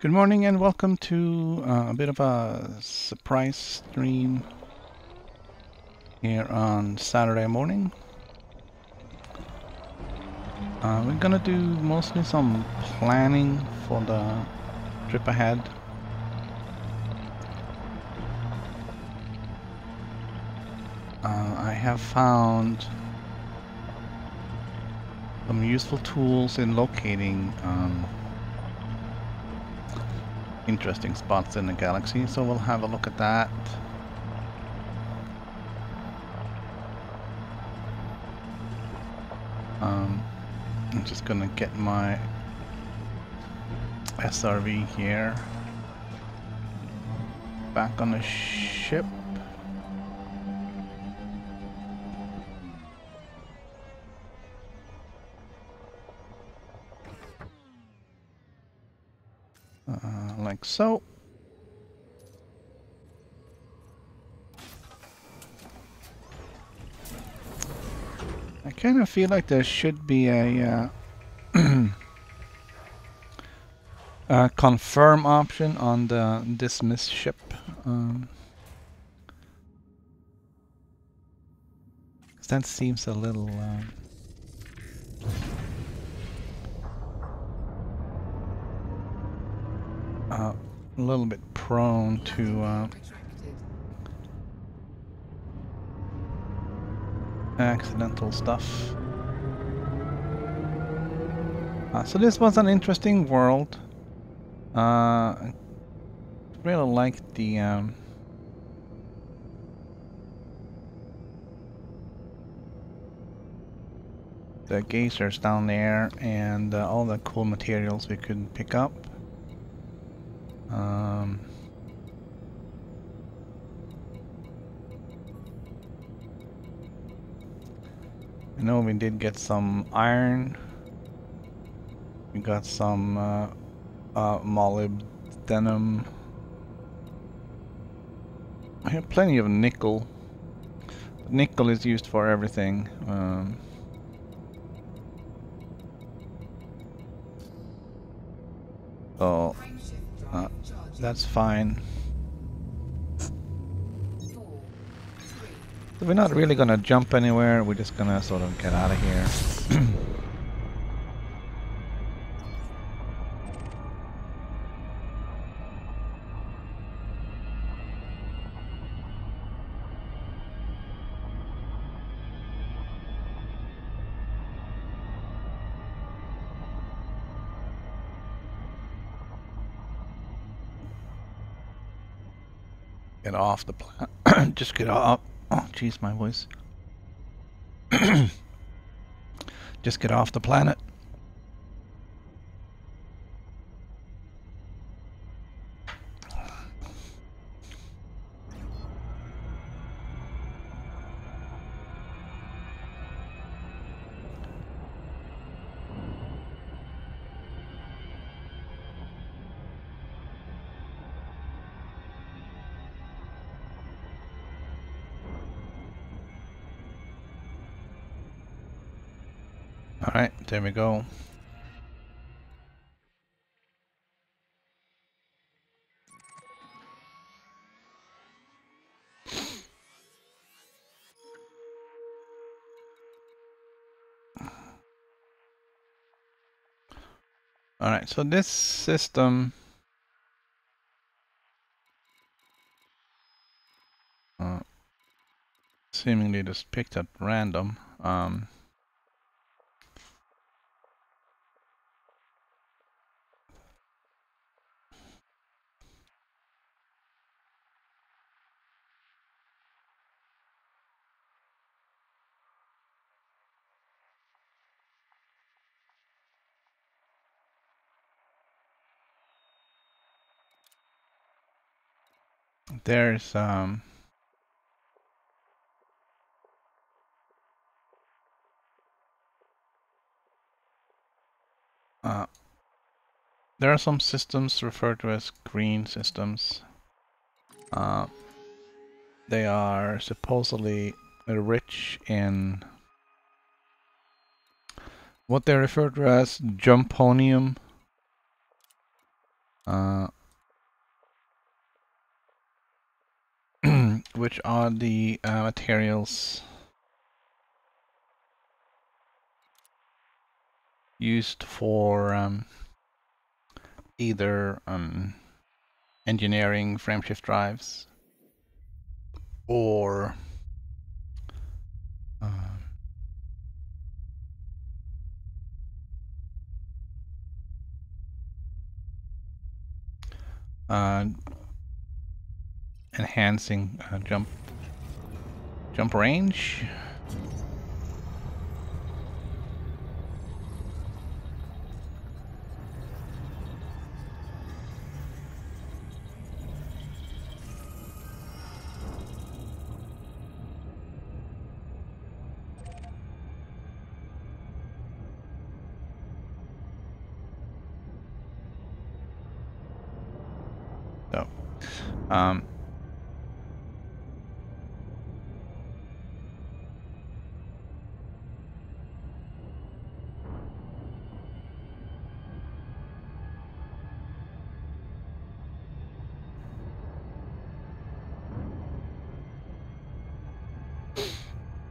Good morning and welcome to a bit of a surprise stream here on Saturday morning. We're gonna do mostly some planning for the trip ahead. I have found some useful tools in locating interesting spots in the galaxy, so we'll have a look at that. I'm just gonna get my SRV here back on the ship. Like so. I kind of feel like there should be a a confirm option on the dismiss ship. That seems a little bit prone to accidental stuff. So this was an interesting world. I really liked the geysers down there and all the cool materials we could pick up. I know we did get some iron. We got some molybdenum. I have plenty of nickel. Nickel is used for everything. So that's fine. So we're not really gonna jump anywhere, we're just gonna sort of get out of here. Get off the planet. Just get off. Oh, jeez, my voice. Just get off the planet. Alright, there we go. Alright, so this system seemingly just picked at random. There's there are some systems referred to as green systems. They are supposedly rich in what they refer to as jumponium. which are the materials used for either engineering frameshift drives or enhancing jump range. So,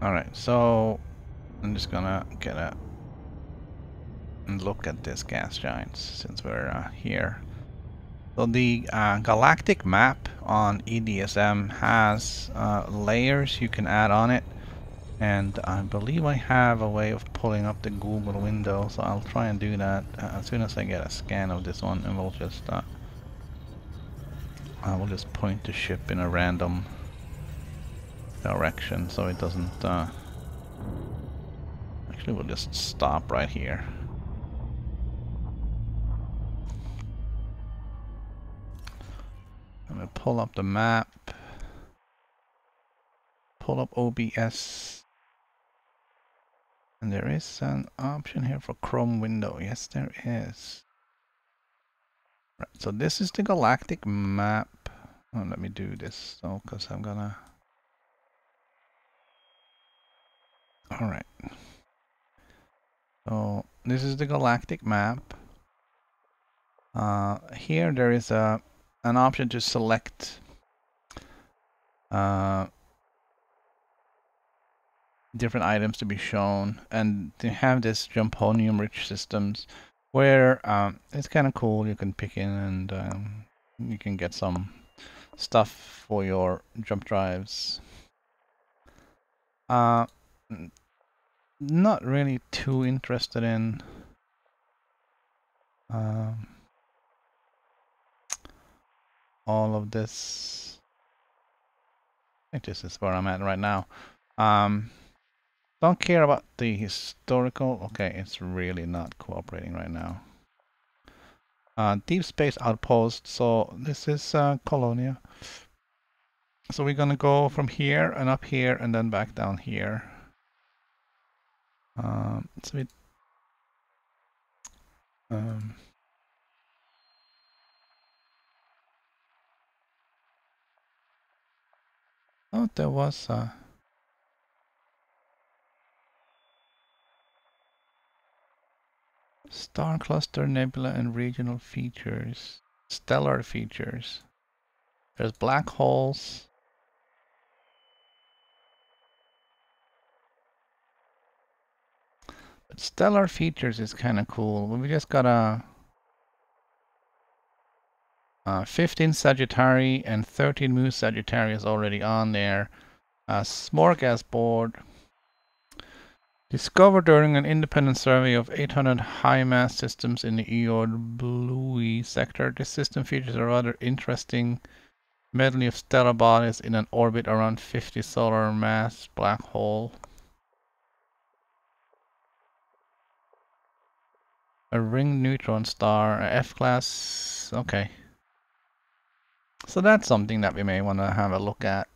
all right, so I'm just gonna get a look at this gas giants since we're here. So the Galactic Map on EDSM has layers you can add on it, and I believe I have a way of pulling up the Google window, so I'll try and do that as soon as I get a scan of this one, and we'll just point the ship in a random direction so it doesn't actually we'll just stop right here. I'm gonna pull up the map, pull up OBS, and there is an option here for Chrome window. Yes, there is. Right, so this is the Galactic Map. Oh, let me do this though, because I'm gonna. All right. So this is the Galactic Map. Here there is an option to select different items to be shown, and they have this jumponium rich systems where it's kind of cool. You can pick in and you can get some stuff for your jump drives. Not really too interested in all of this. I think this is where I'm at right now. Don't care about the historical. Okay, it's really not cooperating right now. Deep Space Outpost. So this is Colonia. So we're gonna go from here and up here and then back down here. So it, oh, there was Star Cluster Nebula and regional features, stellar features. There's black holes. But stellar features is kind of cool. We just got a 15 Sagittari and 13 Mu Sagittarius already on there. Smorgasbord. Discovered during an independent survey of 800 high-mass systems in the Eord Blue sector. This system features a rather interesting medley of stellar bodies in an orbit around 50 solar mass black hole. A ringed neutron star, a F-class. Okay. So that's something that we may want to have a look at.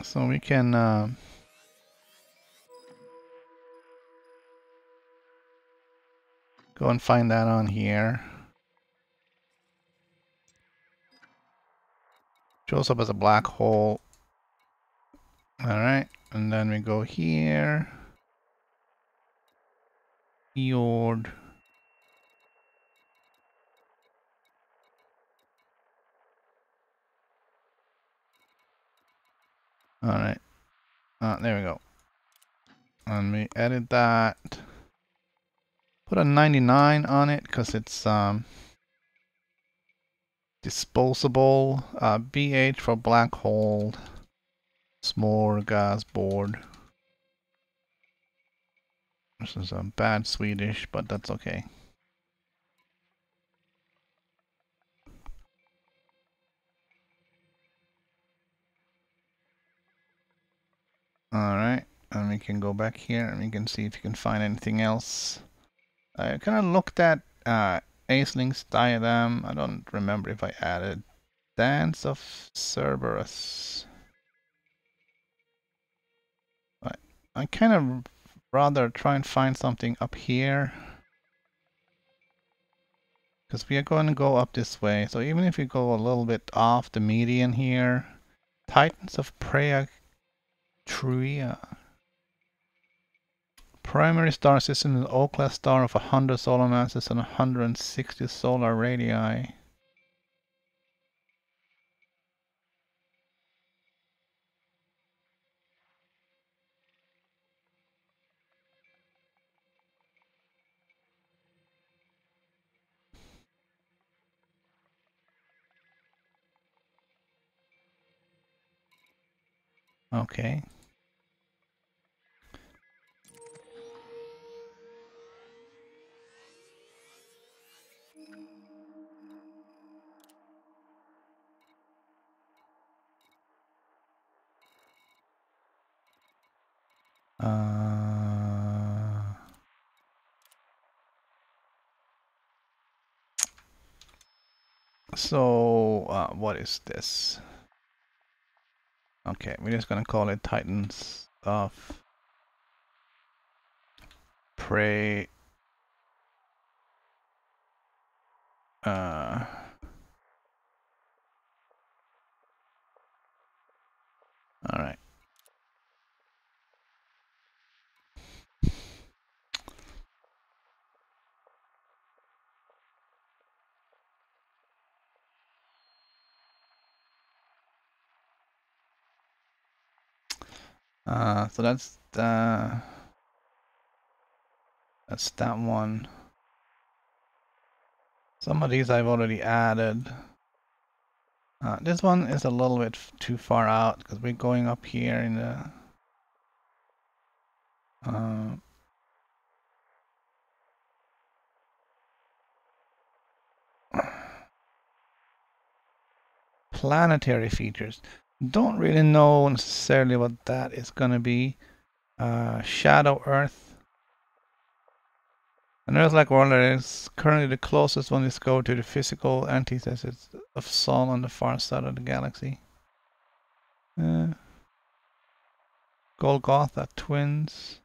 So we can go and find that on here. Shows up as a black hole. Alright. And then we go here. Fjord. Alright. There we go. And we edit that. Put a 99 on it because it's disposable. BH for black hole. Smorgasbord. This is a bad Swedish, but that's okay. Alright, and we can go back here and we can see if you can find anything else. I kind of looked at Aislink's diagram. I don't remember if I added Dance of Cerberus. I kind of rather try and find something up here. Because we are going to go up this way. So even if you go a little bit off the median here. Titans of Praetria. Primary star system is an O-class star of 100 solar masses and 160 solar radii. Okay. So, what is this? Okay, we're just gonna call it Titans of Prey. Alright. So that's that one. Some of these I've already added. This one is a little bit too far out because we're going up here in the planetary features. Don't really know necessarily what that is going to be. Shadow Earth. An Earth-like world that is currently the closest one discovered to the physical antithesis of Sun on the far side of the galaxy. Golgotha twins.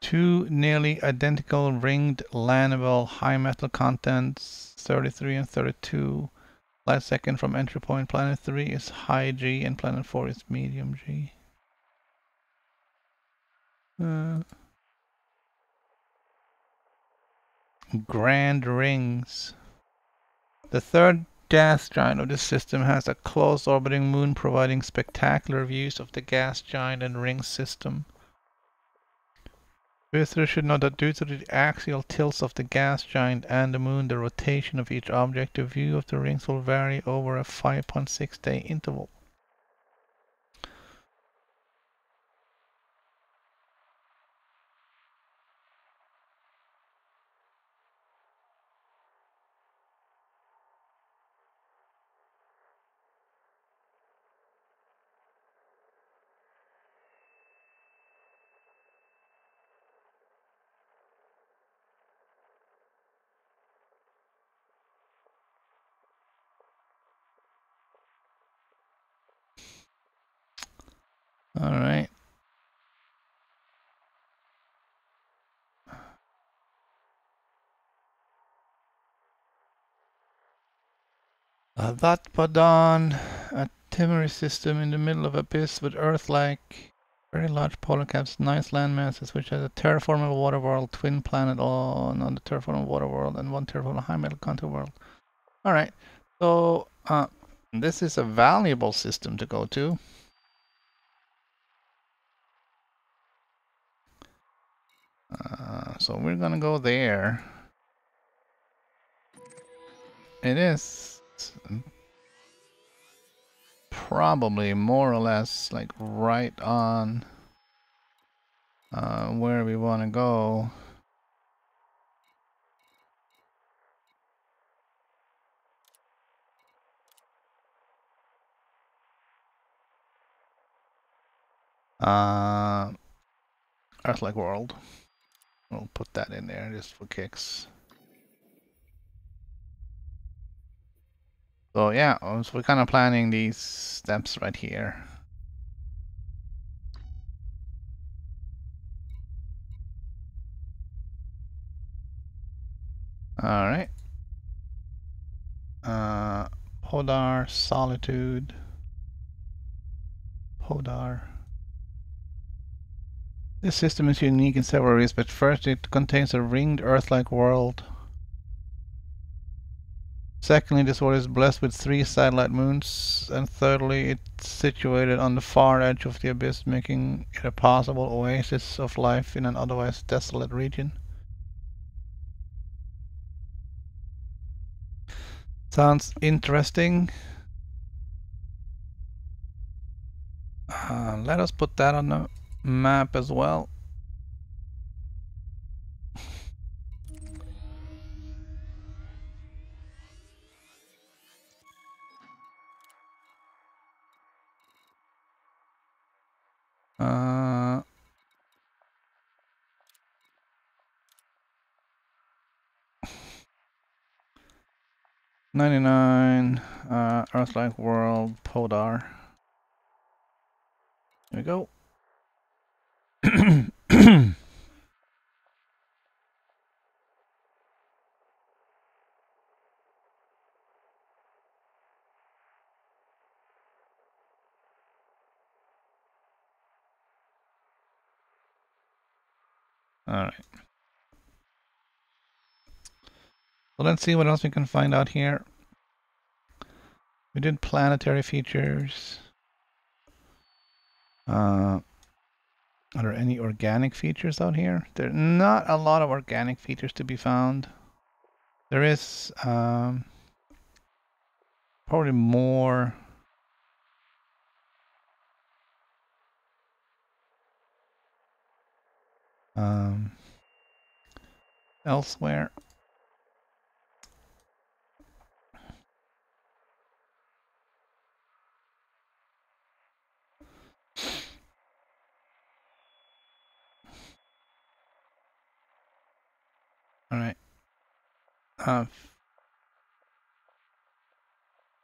Two nearly identical ringed landable high metal contents, 33 and 32. Light second from entry point. Planet 3 is high G and planet 4 is medium G. Grand rings. The third gas giant of this system has a close orbiting moon providing spectacular views of the gas giant and ring system. Visitors should know that due to the axial tilts of the gas giant and the moon, the rotation of each object, the view of the rings will vary over a 5.6 day interval. Alright. That Padan Temporary system in the middle of abyss with Earth-like very large polar caps, nice land masses, which has a terraformable water world, twin planet on the terraformable water world, and one terraformable high metal contour world. Alright, so this is a valuable system to go to. So we're gonna go there. It is probably more or less like right on where we want to go. Earth-like world. We'll put that in there just for kicks. So yeah, so we're kind of planning these steps right here. All right. Podar, Solitude. Podar. This system is unique in several ways, but first it contains a ringed Earth-like world. Secondly, this world is blessed with 3 satellite moons, and thirdly, it's situated on the far edge of the abyss, making it a possible oasis of life in an otherwise desolate region. Sounds interesting. Let us put that on the map as well. Uh, 99, Earth-like world, Podar. There we go. Alright. So let's see what else we can find out here. We did planetary features. Are there any organic features out here? There are not a lot of organic features to be found. There is probably more elsewhere. All right.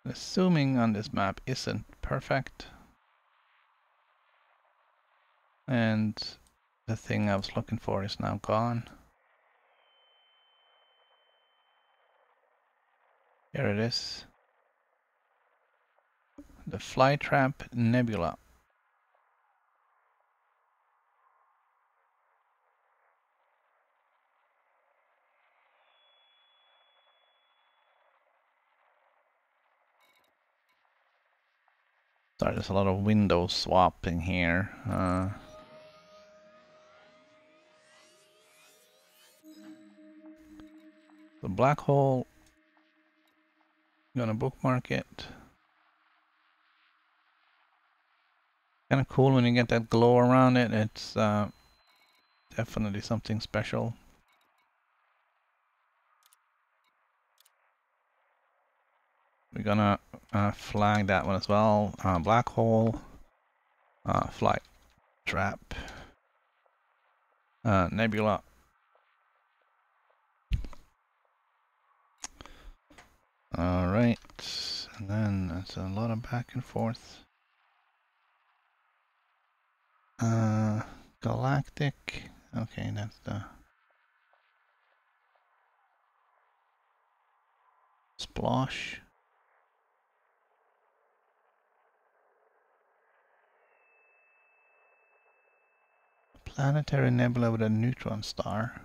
The zooming on this map isn't perfect, and the thing I was looking for is now gone. Here it is. The Flytrap Nebula. Sorry, there's a lot of window swapping here. The black hole. I'm gonna bookmark it. Kind of cool when you get that glow around it. It's definitely something special. We're gonna flag that one as well. Black hole, Flytrap, Nebula. Alright, and then there's a lot of back and forth. Galactic, okay, that's the Splosh. Planetary Nebula with a Neutron Star.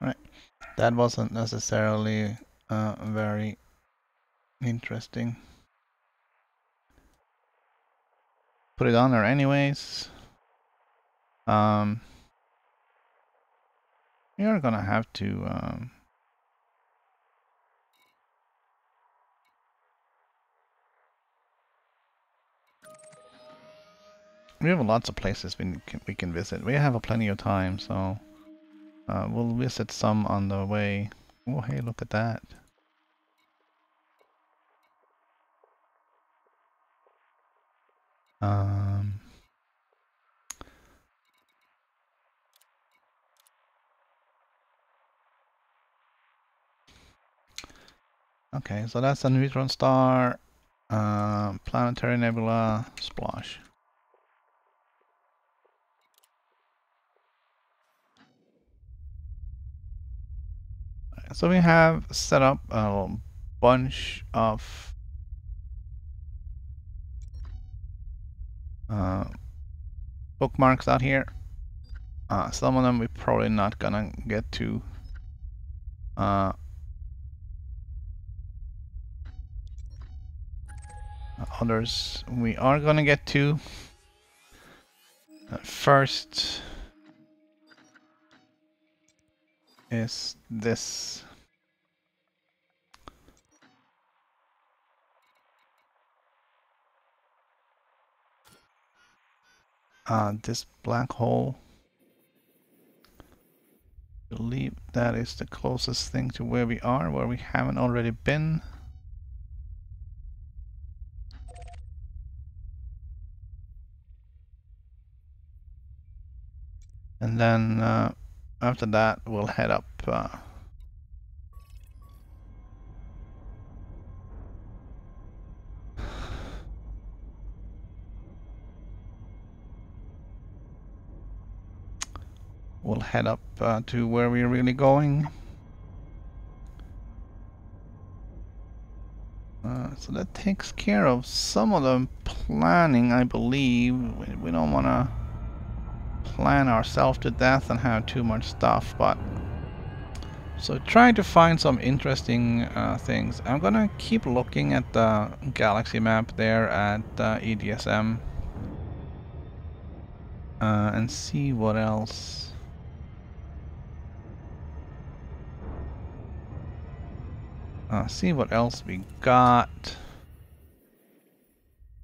Right, that wasn't necessarily very interesting. Put it on there anyways. You're gonna have to we have lots of places we can visit. We have plenty of time, so we'll visit some on the way. Oh, hey, look at that. Okay, so that's a Neutron Star, Planetary Nebula, Splosh. So we have set up a bunch of bookmarks out here. Some of them we're probably not gonna get to. Others we are gonna get to. First is this. This black hole. I believe that is the closest thing to where we are, where we haven't already been. And then after that, we'll head up. We'll head up to where we're really going. So that takes care of some of the planning, I believe. We don't want to plan ourselves to death and have too much stuff, but so trying to find some interesting things. I'm gonna keep looking at the galaxy map there at EDSM and see what else. See what else we got.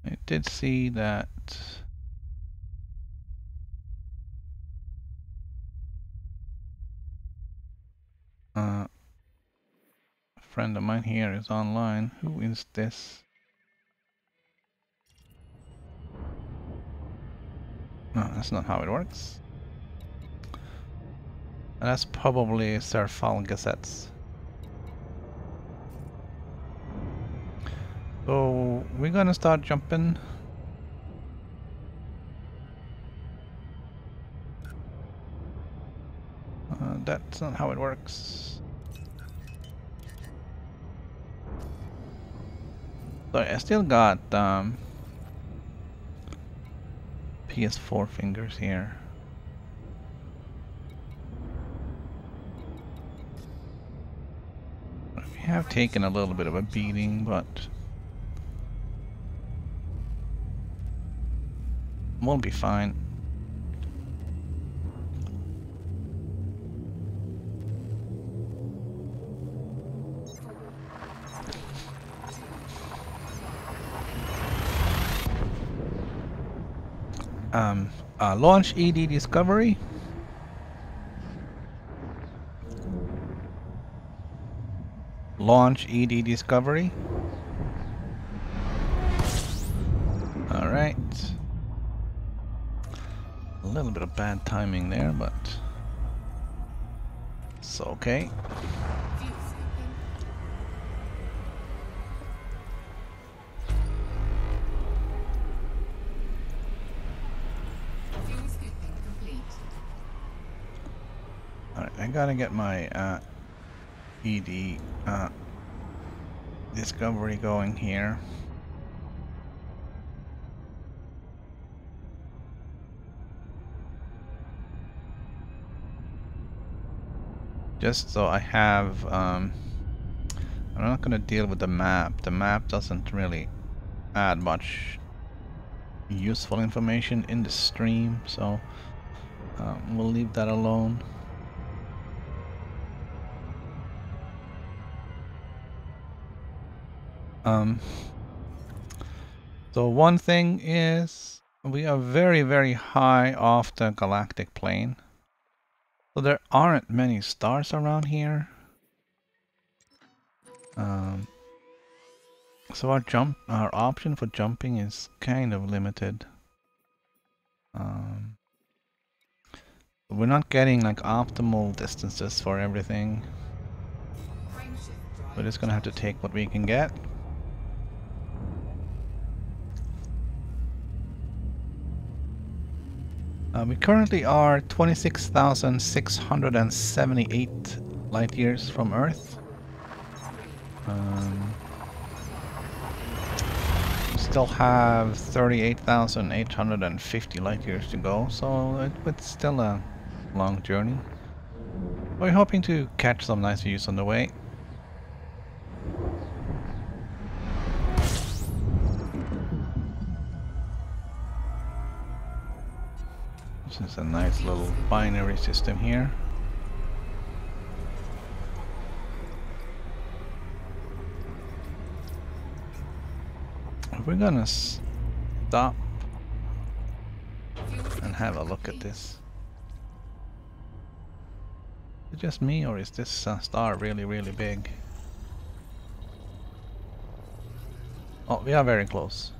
I did see that. A friend of mine here is online. Who is this? No, that's not how it works. That's probably Serfal Gazettes. So we're gonna start jumping. That's not how it works. Sorry, I still got PS4 fingers here. We have taken a little bit of a beating, but we'll be fine. Launch ED Discovery. Launch ED Discovery. All right. A little bit of bad timing there, but it's okay. Alright, I gotta get my ED discovery going here. Just so I have, I'm not going to deal with the map. The map doesn't really add much useful information in the stream, so we'll leave that alone. So one thing is we are very, very high off the galactic plane. So there aren't many stars around here. So our option for jumping is kind of limited. We're not getting like optimal distances for everything. We're just gonna have to take what we can get. We currently are 26,678 light years from Earth. We still have 38,850 light years to go, so it's still a long journey. We're hoping to catch some nice views on the way. This is a nice little binary system here. We're gonna stop and have a look at this. Is it just me, or is this star really, really big? Oh, we are very close.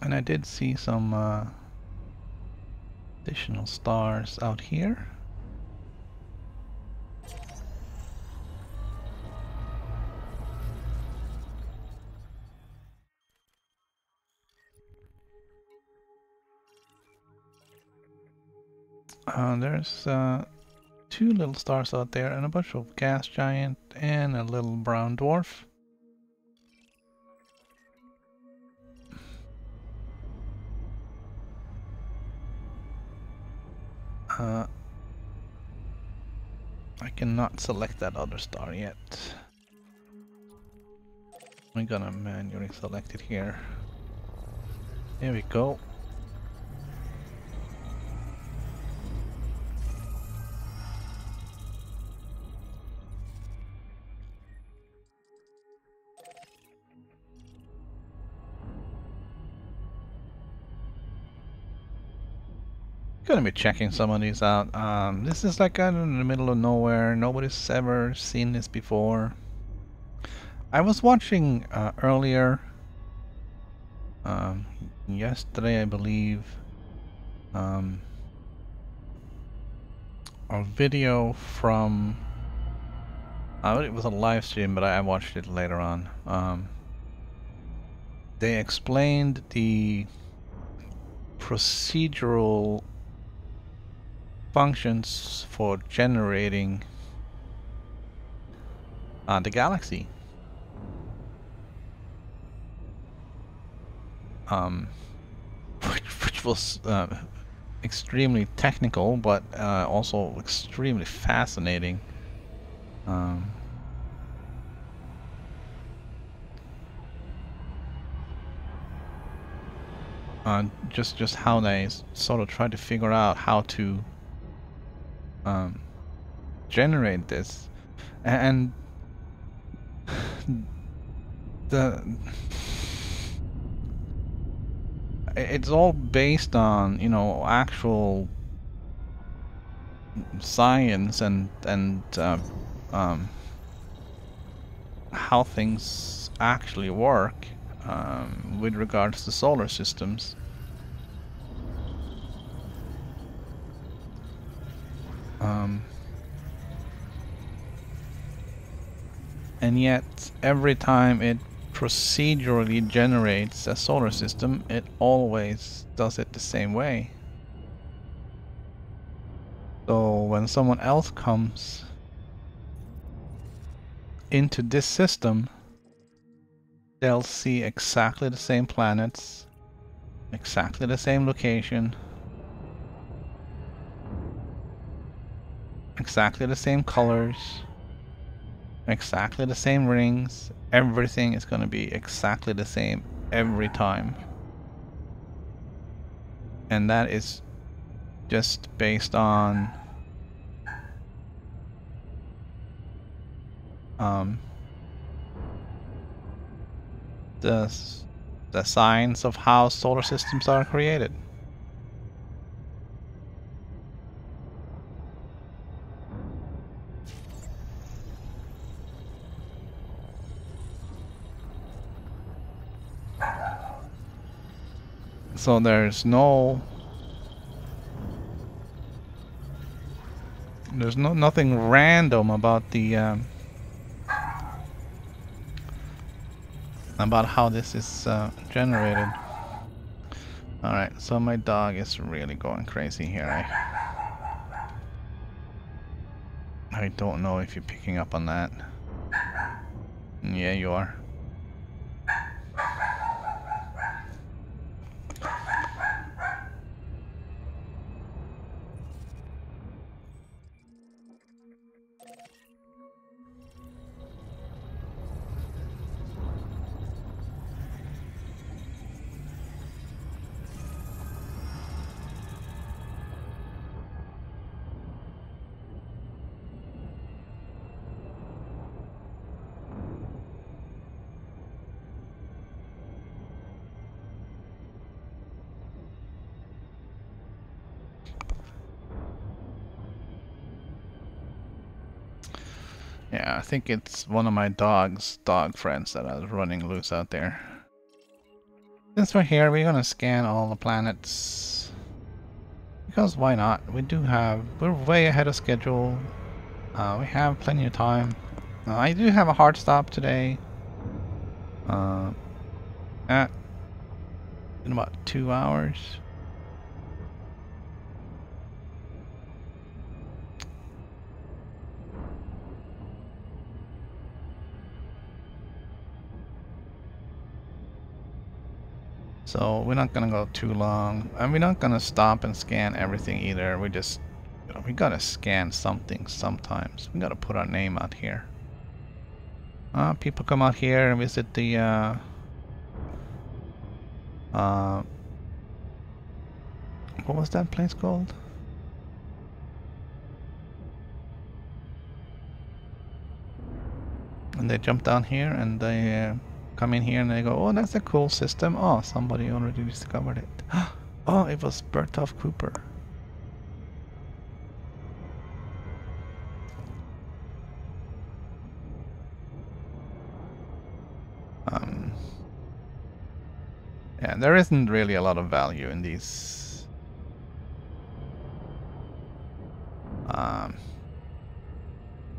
And I did see some additional stars out here. There's 2 little stars out there and a bunch of gas giant and a little brown dwarf. I cannot select that other star yet. I'm gonna manually select it here. There we go. Gonna be checking some of these out. This is like out in the middle of nowhere. Nobody's ever seen this before. I was watching earlier, yesterday I believe, a video from, it was a live stream, but I watched it later on. They explained the procedural functions for generating the galaxy. Which was extremely technical, but also extremely fascinating. Just how they sort of try to figure out how to generate this, and it's all based on, you know, actual science and how things actually work with regards to solar systems. And yet every time it procedurally generates a solar system, it always does it the same way. So when someone else comes into this system, they'll see exactly the same planets, exactly the same location, exactly the same colors, exactly the same rings. Everything is going to be exactly the same every time. And that is just based on the science of how solar systems are created. So there's nothing random about the about how this is generated. Alright, so my dog is really going crazy here. I don't know if you're picking up on that. Yeah, you are. Yeah, I think it's one of my dog friends that is running loose out there. Since we're here, we're gonna scan all the planets. Because why not? We're way ahead of schedule. We have plenty of time. I do have a hard stop today. In about 2 hours. So we're not gonna go too long, and we're not gonna stop and scan everything either. We just, we gotta scan something sometimes. We gotta put our name out here. People come out here and visit the what was that place called? And they jump down here and they come in here and they go, oh, that's a cool system. Oh, somebody already discovered it. Oh, it was Bertoph Cooper. Yeah, there isn't really a lot of value in these.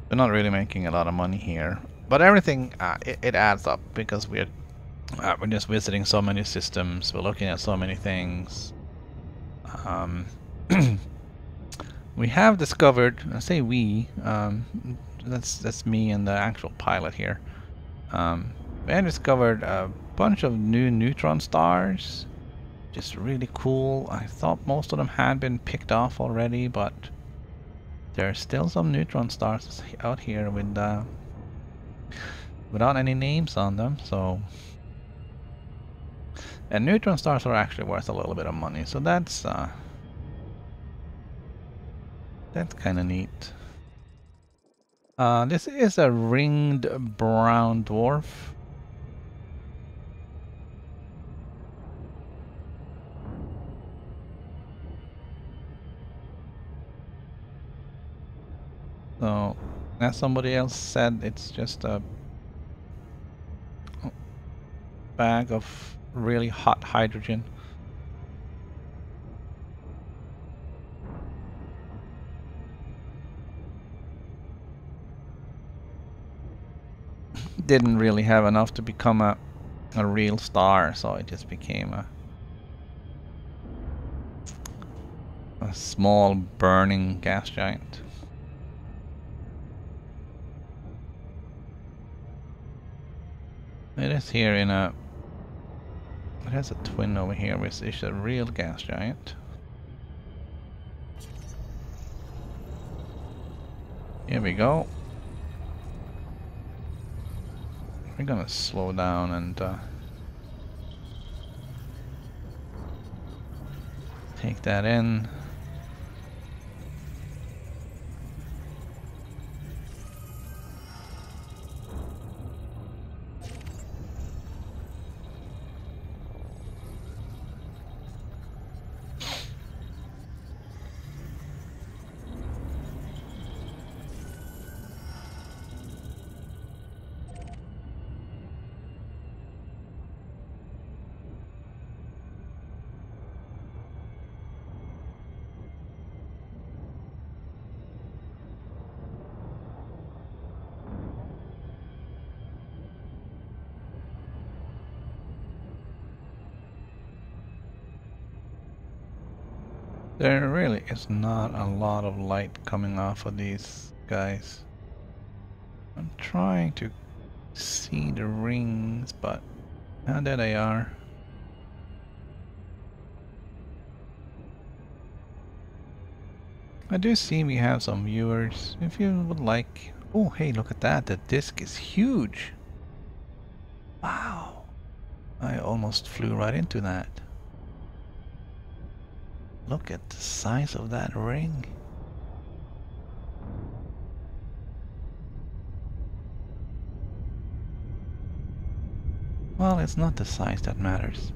We're not really making a lot of money here, but everything it adds up because we're just visiting so many systems. We're looking at so many things. We have discovered. I say we. That's me and the actual pilot here. We have discovered a bunch of new Neutron Stars. Just really cool. I thought most of them had been picked off already, but there's still some Neutron Stars out here with without any names on them. So, and Neutron Stars are actually worth a little bit of money. So that's kind of neat. This is a ringed brown dwarf. So, as somebody else said, it's just a bag of really hot hydrogen. Didn't really have enough to become a a real star, so it just became a small burning gas giant. It is here in a... It has a twin over here, which is a real gas giant. Here we go. We're gonna slow down and take that in. There really is not a lot of light coming off of these guys. I'm trying to see the rings, but there they are. I do see we have some viewers. If you would like... Oh, hey, look at that. The disc is huge. Wow. I almost flew right into that. Look at the size of that ring. Well, it's not the size that matters.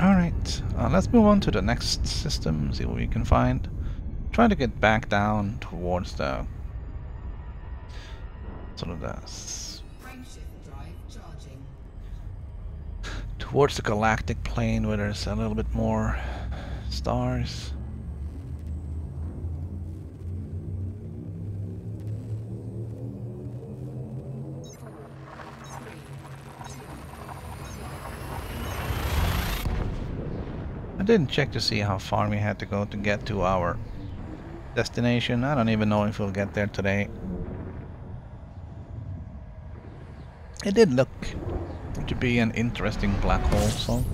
Alright, let's move on to the next system, see what we can find. Try to get back down towards the... sort of the... towards the galactic plane where there's a little bit more stars. I didn't check to see how far we had to go to get to our destination. I don't even know if we'll get there today. It did look to be an interesting black hole, so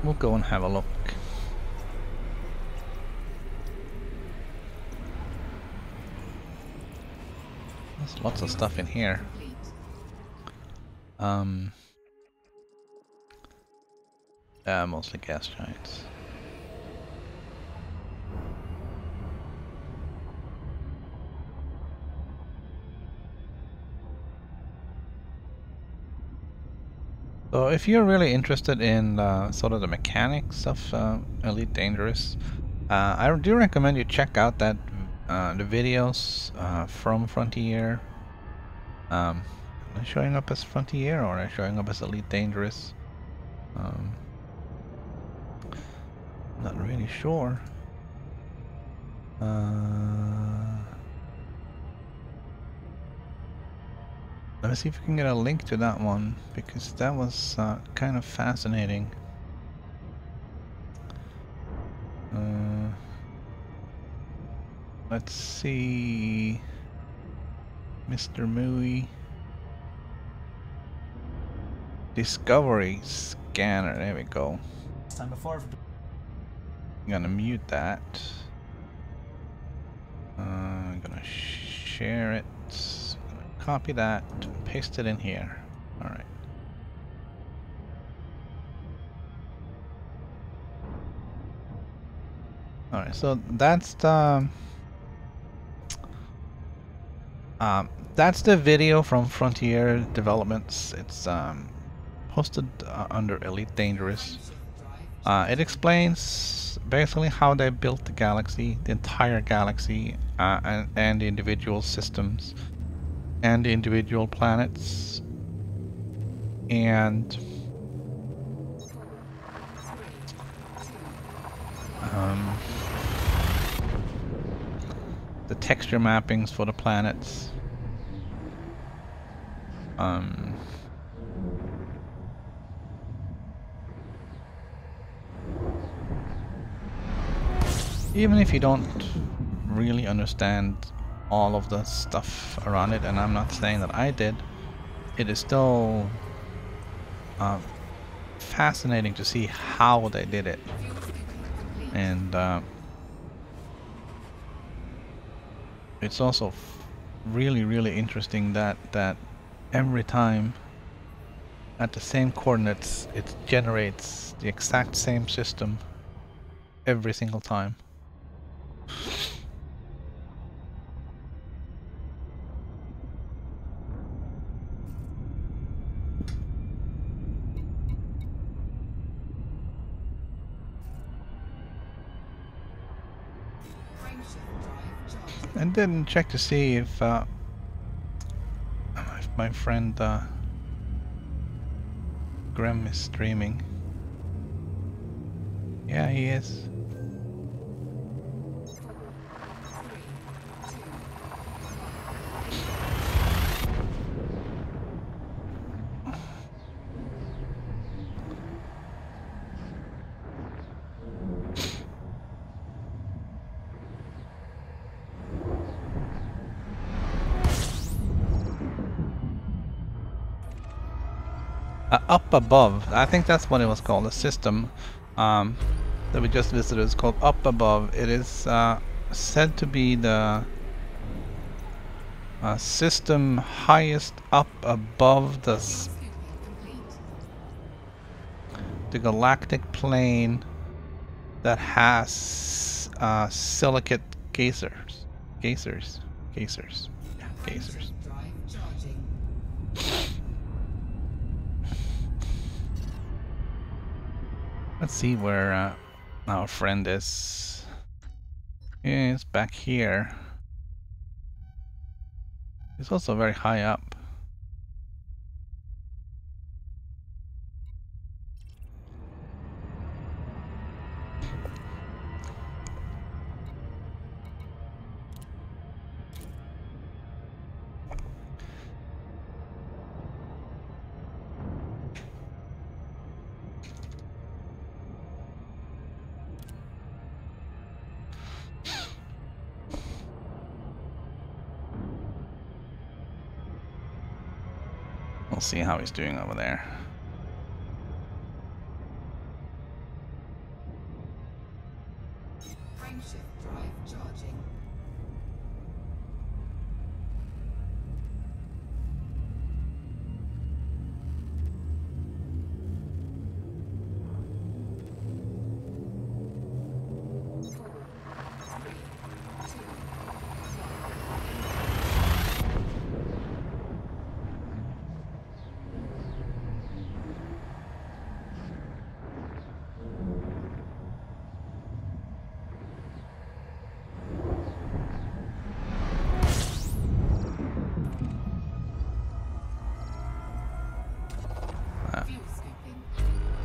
we'll go and have a look. There's lots of stuff in here. Mostly gas giants. So if you're really interested in sort of the mechanics of Elite Dangerous, I do recommend you check out that the videos from Frontier. Are they showing up as Frontier or are they showing up as Elite Dangerous? Not really sure. Let me see if we can get a link to that one, because that was kind of fascinating. Let's see. Mr. Mooey. Discovery scanner, there we go. Time before. I'm gonna mute that. I'm gonna share it. Copy that, paste it in here. Alright. Alright, so that's the video from Frontier Developments. It's posted under Elite Dangerous. It explains basically how they built the galaxy, the entire galaxy, and the individual systems and the individual planets, and the texture mappings for the planets. Even if you don't really understand all of the stuff around it, and I'm not saying that I did, it is still fascinating to see how they did it. And it's also really interesting that every time at the same coordinates it generates the exact same system every single time. And then check to see if my friend Gran is streaming. Yeah, he is. Up above, I think that's what it was called, the system that we just visited is called Up Above. It is said to be the system highest up above the galactic plane that has silicate geysers. Geysers. Let's see where our friend is. He's back here. He's also very high up. We'll see how he's doing over there. Frameshift drive charging.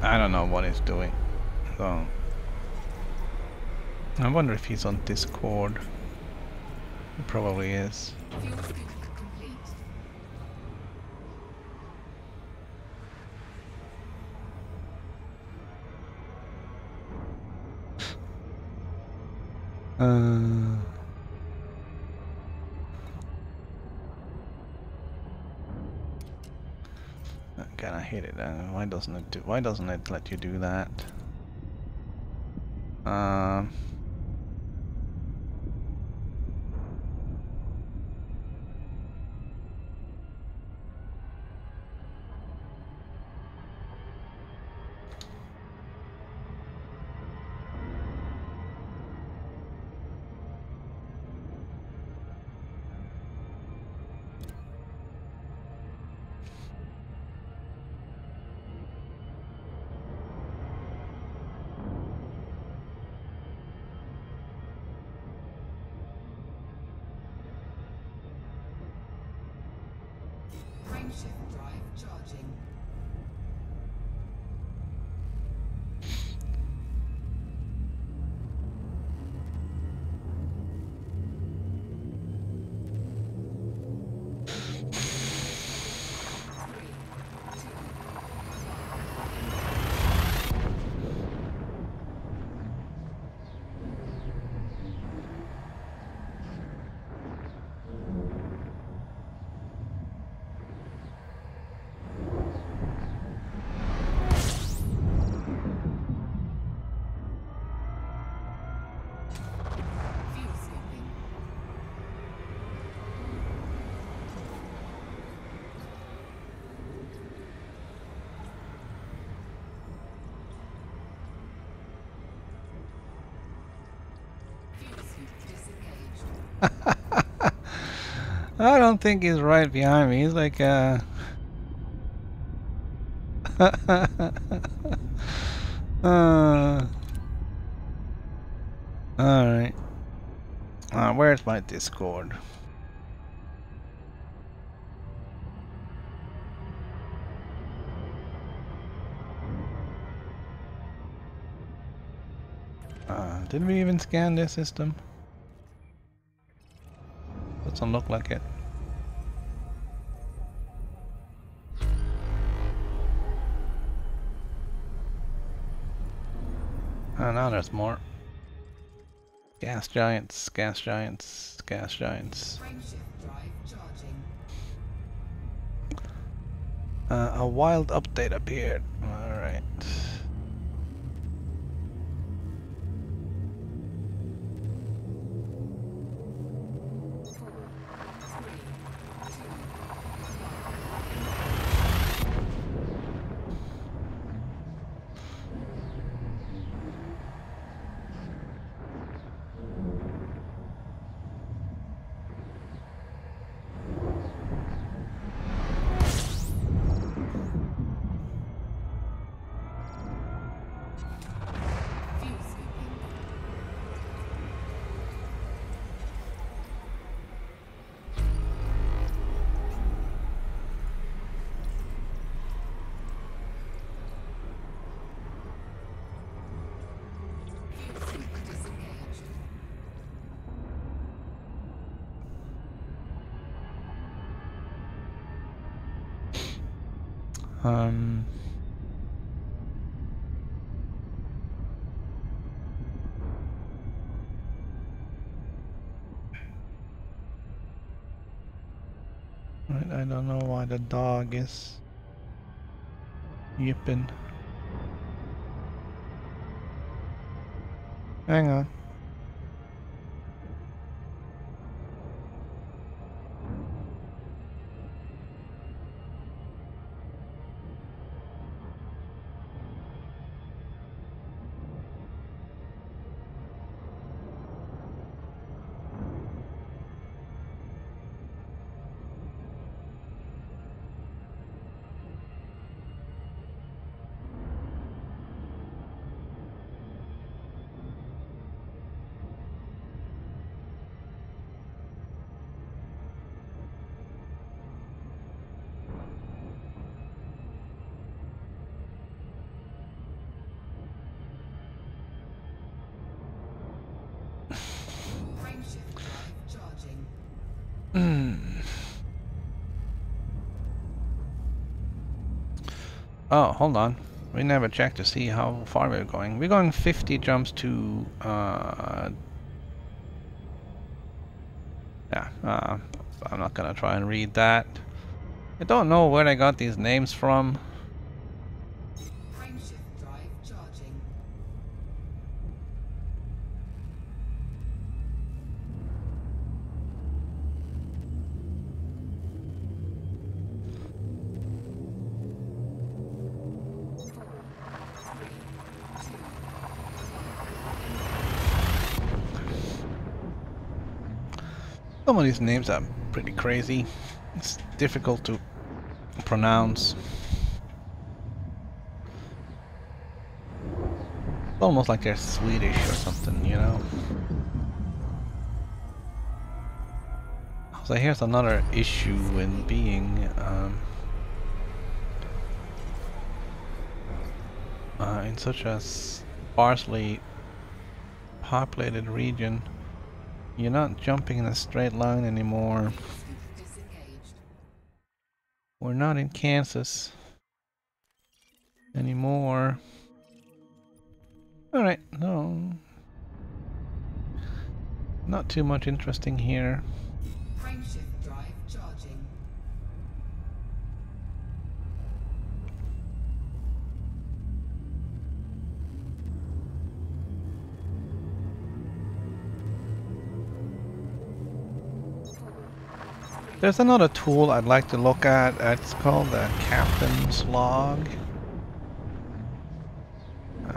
I don't know what he's doing, so I wonder if he's on Discord. He probably is. I kinda hate it. Why doesn't it let you do that? Frameshift drive charging. I don't think he's right behind me. He's like Alright. Where's my Discord? Did we even scan this system? Doesn't look like it. Oh, now there's more. Gas giants, gas giants, gas giants. Frameshift drive charging. A wild update appeared. Alright. Right, I don't know why the dog is yipping. Hang on. Oh, hold on. We never checked to see how far we're going. We're going 50 jumps to yeah, I'm not gonna try and read that. I don't know where I got these names from. Frameshift drive charging. Some of these names are pretty crazy. It's difficult to pronounce. It's almost like they're Swedish or something, you know? So here's another issue in being in such a sparsely populated region. You're not jumping in a straight line anymore. Disengaged. We're not in Kansas anymore. Alright, no. Not too much interesting here. Frameshift drive charging. There's another tool I'd like to look at. It's called the Captain's Log.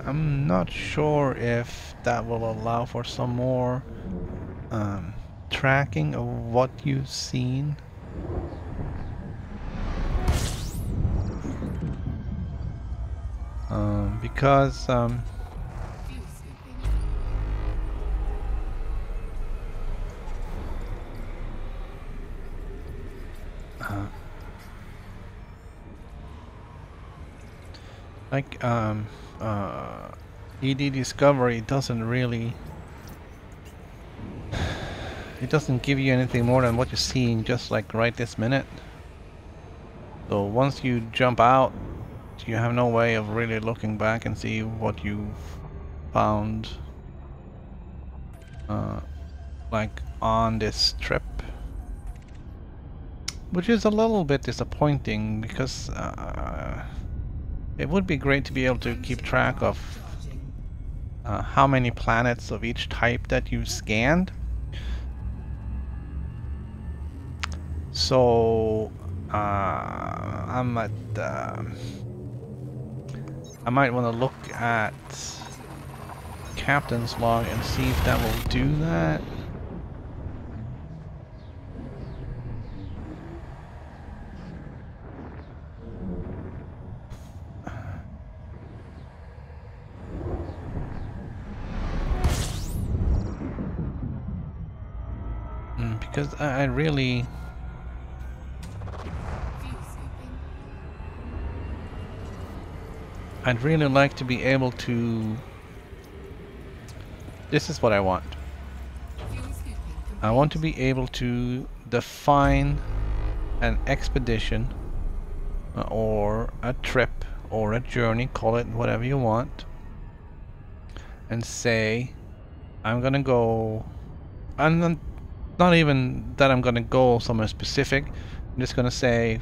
I'm not sure if that will allow for some more tracking of what you've seen. Because Fuel scooping. like ED Discovery doesn't really, it doesn't give you anything more than what you're seeing just like right this minute. So once you jump out, you have no way of really looking back and see what you've found like on this trip, which is a little bit disappointing because it would be great to be able to keep track of Charging. how many planets of each type that you scanned. So I might want to look at Captain's log and see if that will do that. Because I really, Fuel scooping. I'd really like to be able to. This is what I want. Fuel scooping I want to be able to define an expedition or a trip or a journey, call it whatever you want, and say, I'm gonna go. I'm not even that I'm gonna go somewhere specific. I'm just gonna say,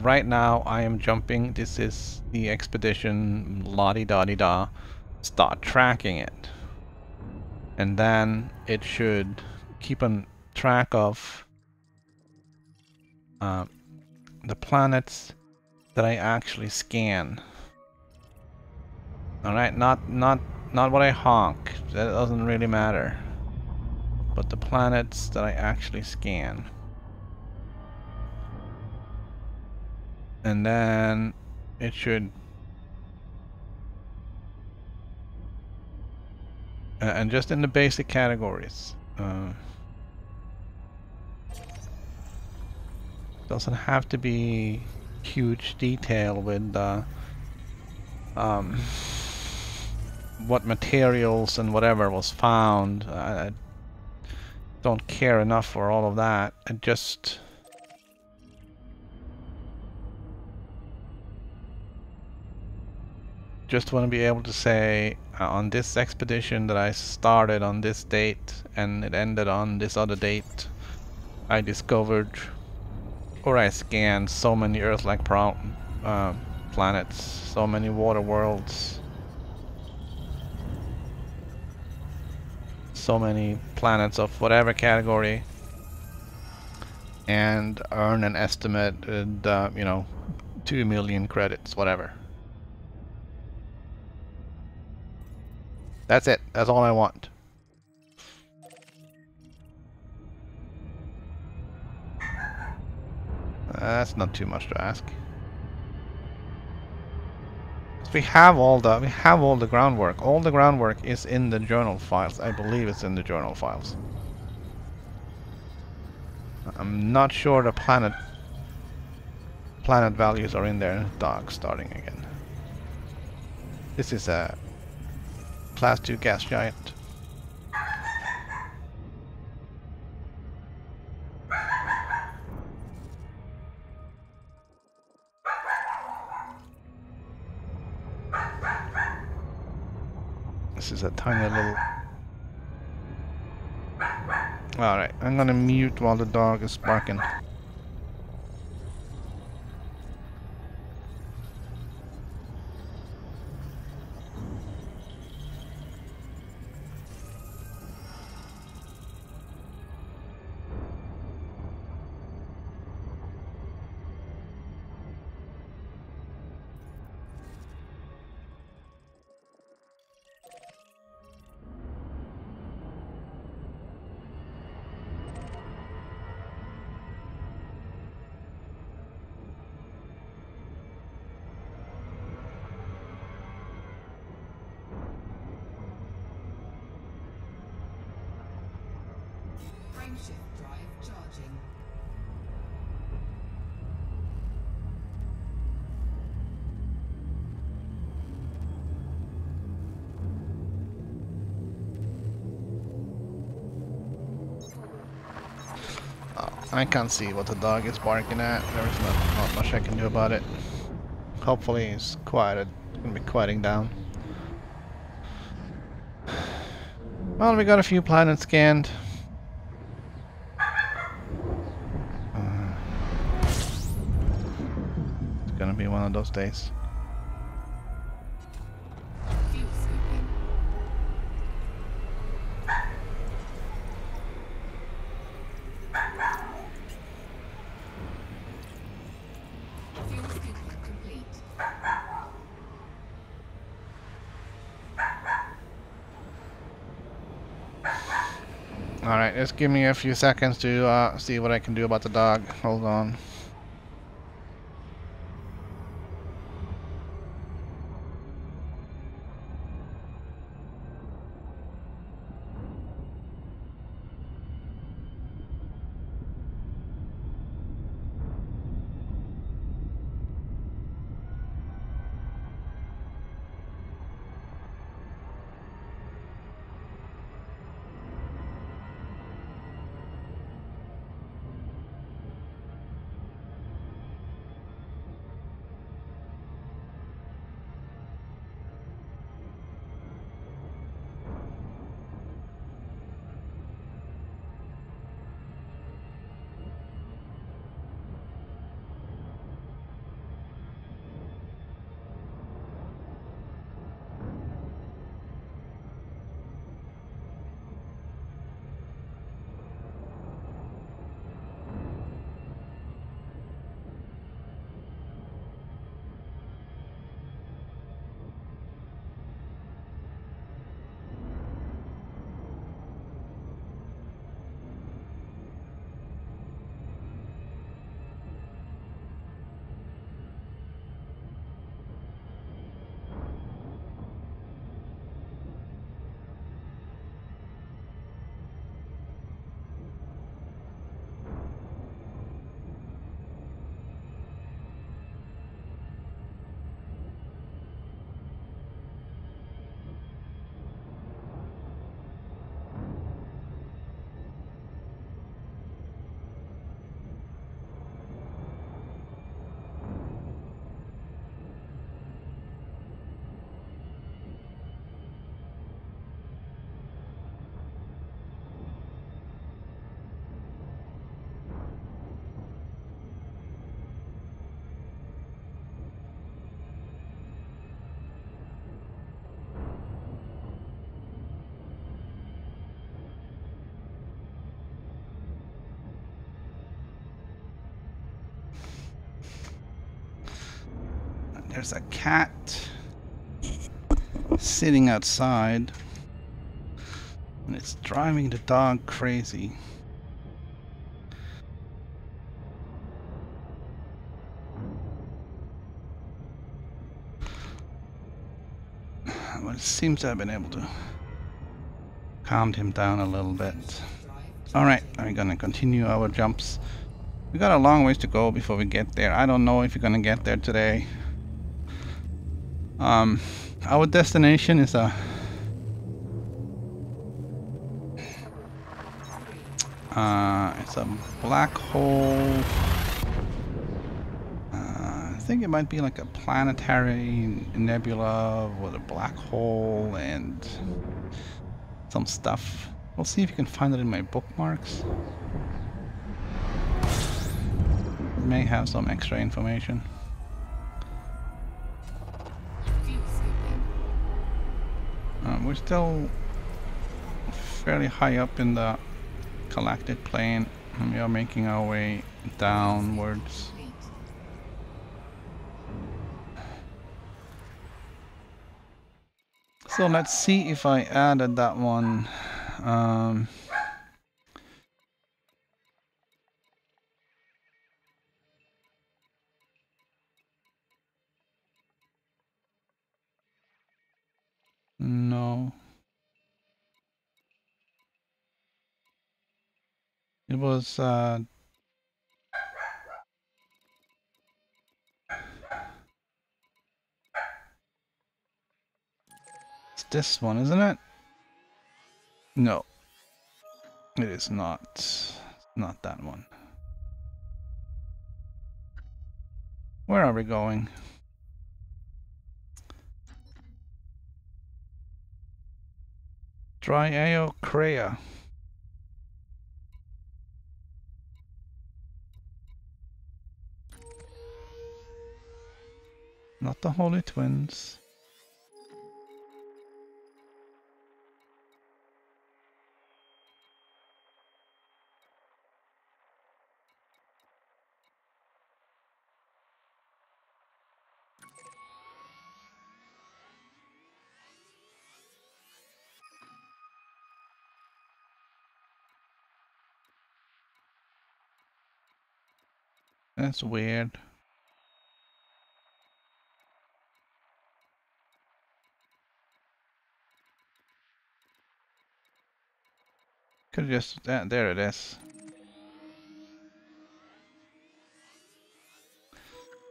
right now I am jumping. This is the expedition. La-di-da-di-da. Start tracking it, and then it should keep on track of the planets that I actually scan. All right, not what I honk. That doesn't really matter. But the planets that I actually scan. And then it should and just in the basic categories. Doesn't have to be huge detail with what materials and whatever was found. I don't care enough for all of that. I just want to be able to say on this expedition that I started on this date and it ended on this other date, I discovered or I scanned so many Earth-like planets, so many water worlds, so many planets of whatever category, and earn an estimated, 2 million credits, whatever. That's it. That's all I want. That's not too much to ask. We have all the groundwork. All the groundwork is in the journal files. I believe it's in the journal files. I'm not sure the planet values are in there. Dog starting again. This is a Class 2 gas giant. This is a tiny little... Alright, I'm gonna mute while the dog is barking. Frameshift drive charging. I can't see what the dog is barking at. There's not much I can do about it. Hopefully it's quieted. It's gonna be quieting down. Well, we got a few planets scanned. It's gonna be one of those days. Fuel scooping. Fuel scooping complete. Alright, just give me a few seconds to see what I can do about the dog. Hold on. There's a cat sitting outside and it's driving the dog crazy. But it seems to have been able to calm him down a little bit. Alright, we're gonna continue our jumps. We got a long ways to go before we get there. I don't know if we're gonna get there today. Our destination is it's a black hole. I think it might be like a planetary nebula with a black hole and some stuff. We'll see if you can find it in my bookmarks. May have some extra information. We're still fairly high up in the galactic plane, and we are making our way downwards. So let's see if I added that one. No. It was it's this one, isn't it? No, it is not. It's not that one. Where are we going? Triaocrea. Not the Holy Twins. That's weird. Could just there it is.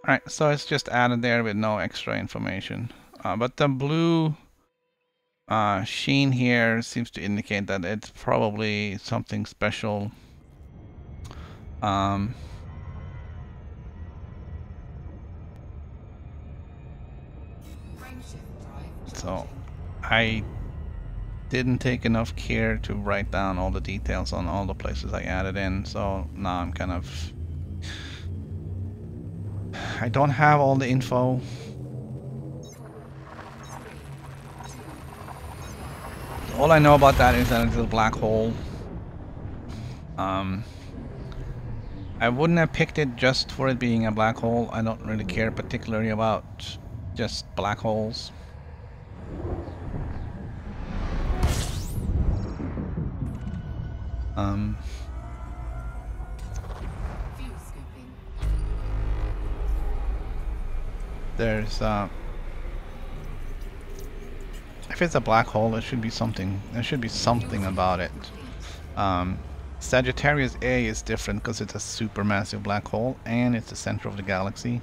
Alright, so it's just added there with no extra information. But the blue sheen here seems to indicate that it's probably something special. So I didn't take enough care to write down all the details on all the places I added in, so now I'm kind of... I don't have all the info. All I know about that is that it's a black hole. I wouldn't have picked it just for it being a black hole. I don't really care particularly about just black holes. There's if it's a black hole, there should be something. There should be something about it. Sagittarius A is different because it's a supermassive black hole and it's the center of the galaxy.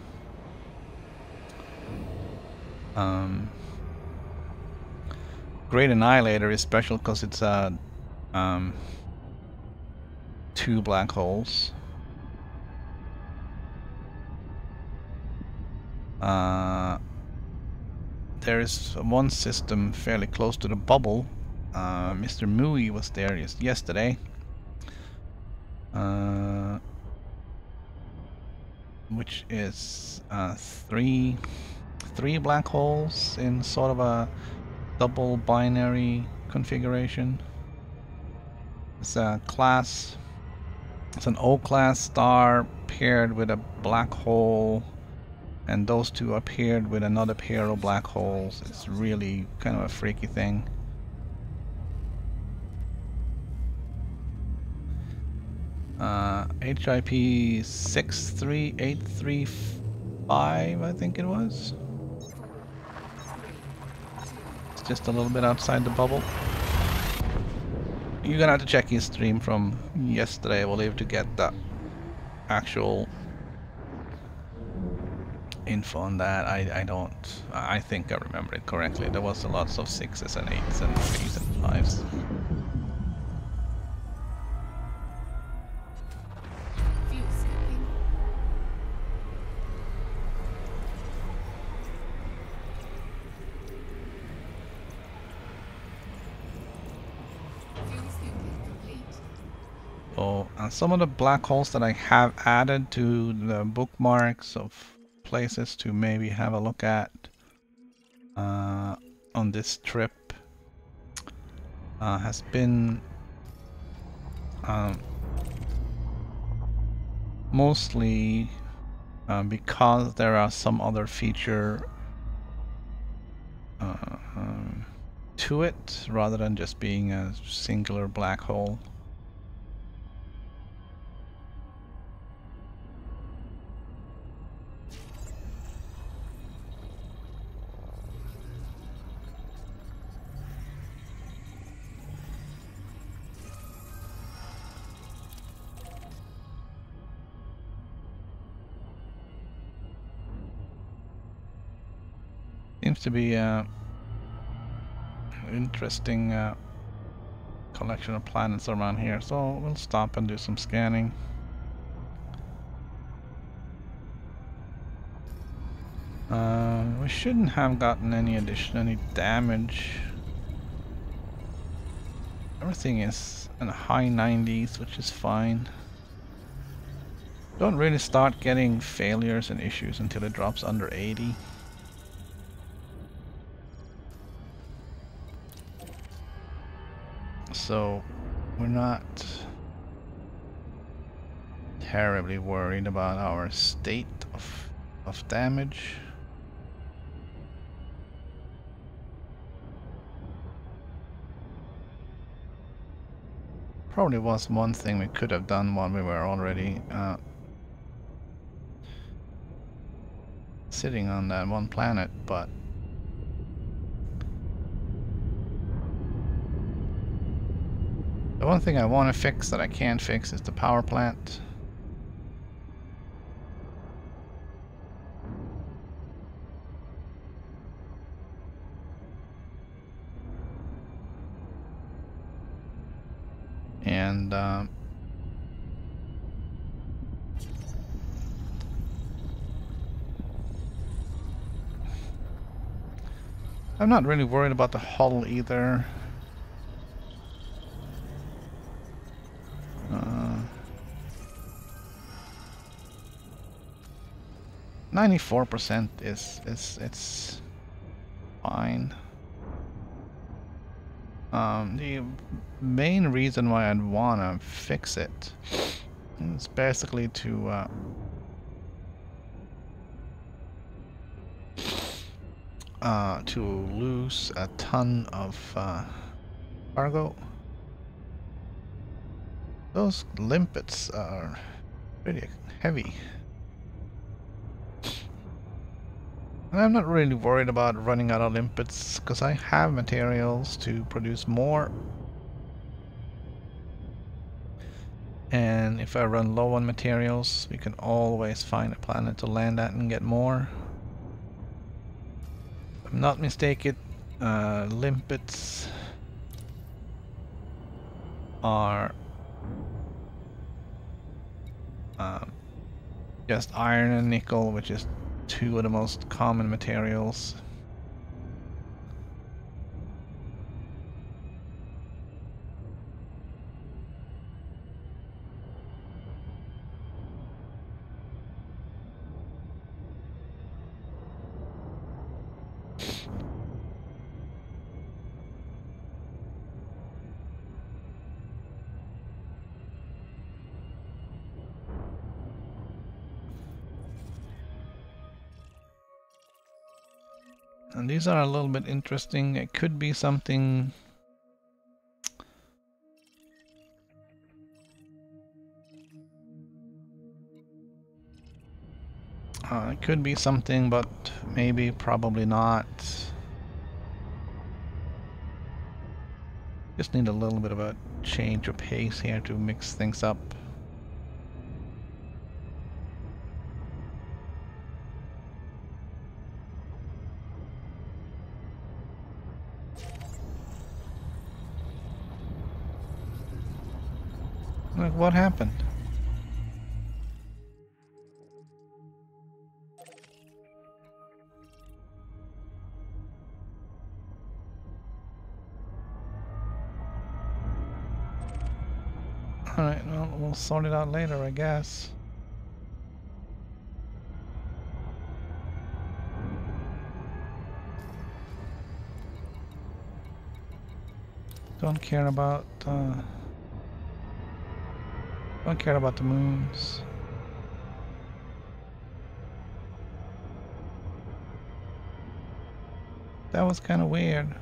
Great Annihilator is special because it's two black holes. There is one system fairly close to the bubble. Mr. Mui was there yesterday. Which is three black holes in sort of a double binary configuration. It's a class. It's an O-class star paired with a black hole, and those two are paired with another pair of black holes. It's really kind of a freaky thing. HIP 63835, I think it was. It's just a little bit outside the bubble. You're gonna have to check his stream from yesterday, I believe, to get the actual info on that. I think I remember it correctly. There was lots of 6s and 8s and 3s and 5s. And some of the black holes that I have added to the bookmarks of places to maybe have a look at on this trip has been mostly because there are some other feature to it rather than just being a singular black hole. Seems to be interesting collection of planets around here, so we'll stop and do some scanning. We shouldn't have gotten any damage. Everything is in the high 90s, which is fine. Don't really start getting failures and issues until it drops under 80. So we're not terribly worried about our state of damage. Probably was one thing we could have done while we were already sitting on that one planet, but the one thing I want to fix that I can't fix is the power plant. And I'm not really worried about the hull either. 94% it's fine. The main reason why I'd wanna fix it is basically to lose a ton of cargo. Those limpets are pretty heavy. And I'm not really worried about running out of limpets because I have materials to produce more. And if I run low on materials, we can always find a planet to land at and get more. If I'm not mistaken, limpets are just iron and nickel, which is two of the most common materials. And these are a little bit interesting. It could be something it could be something, but maybe probably not. Just need a little bit of a change of pace here to mix things up. Like, what happened? Alright, well, we'll sort it out later, I guess. Don't care about the moons. That was kind of weird.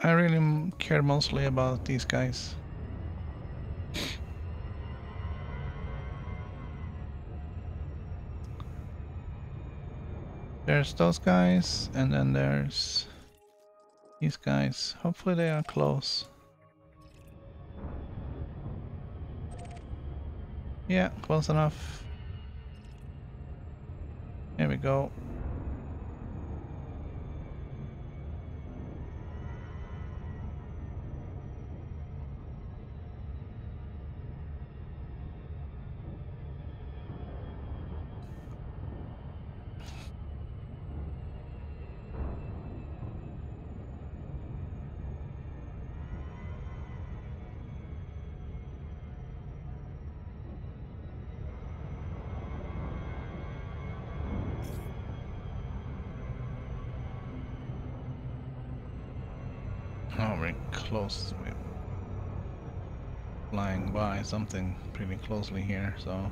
I really care mostly about these guys. There's those guys, and then there's these guys. Hopefully they are close. Yeah, close enough. Here we go. Oh, we're close. We're flying by something pretty closely here, so.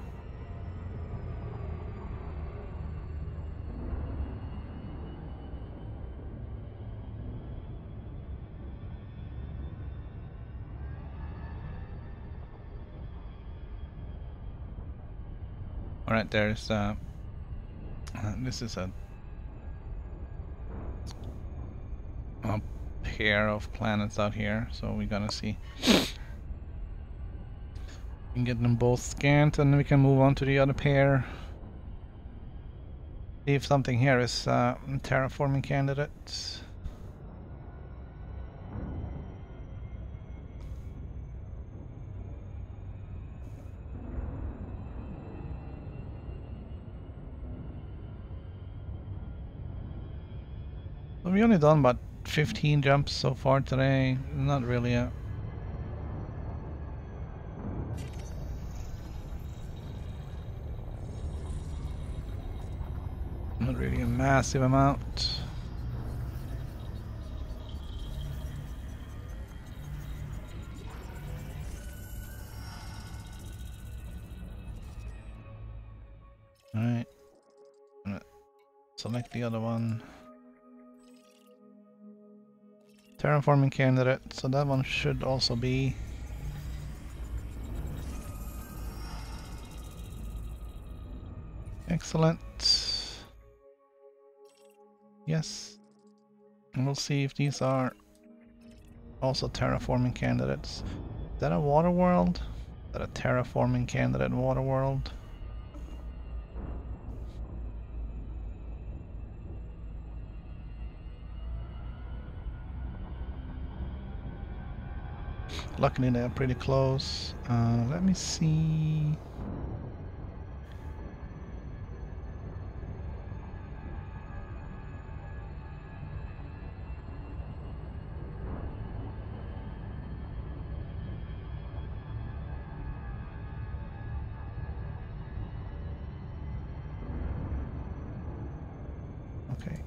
Alright, there's this is a pair of planets out here, so we're gonna see. We can get them both scanned, and then we can move on to the other pair. See if something here is terraforming candidates. So we only done about 15 jumps so far today. Not really a massive amount. Alright. Gonna select the other one. Terraforming candidate, so that one should also be. Excellent. Yes. And we'll see if these are also terraforming candidates. Is that a water world? Is that a terraforming candidate water world? Luckily they're pretty close. Let me see. Okay.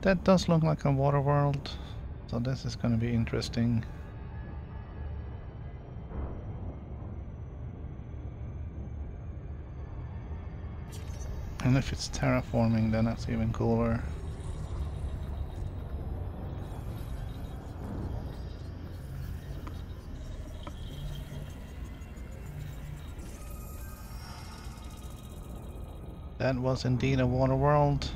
That does look like a water world, so this is going to be interesting. And if it's terraforming, then that's even cooler. That was indeed a water world.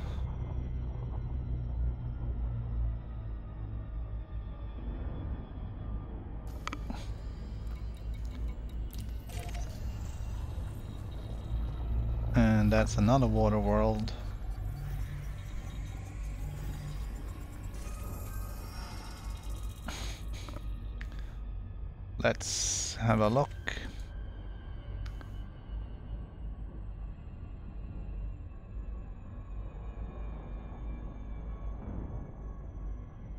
And that's another water world. Let's have a look.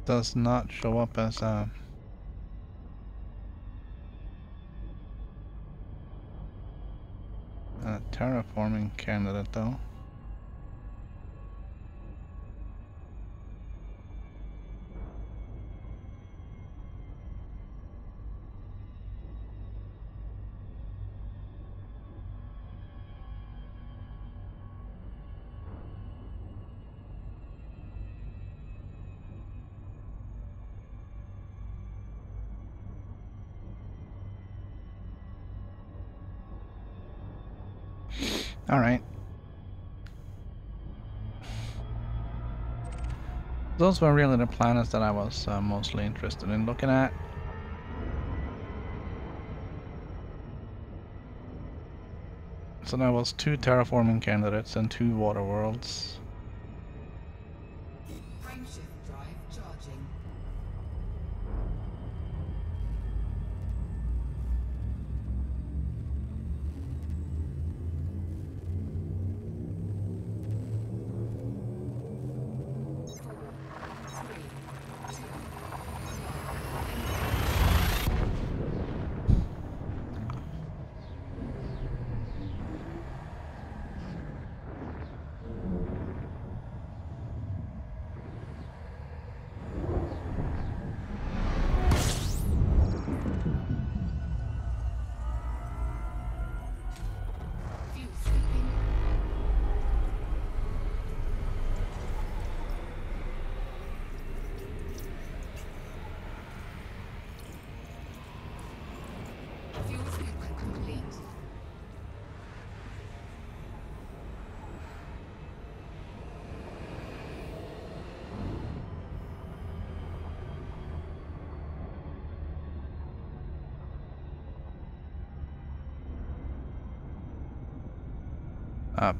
Does not show up as a terraforming candidate though. Alright. Those were really the planets that I was mostly interested in looking at. So that was 2 terraforming candidates and 2 water worlds. Frameshift drive charging.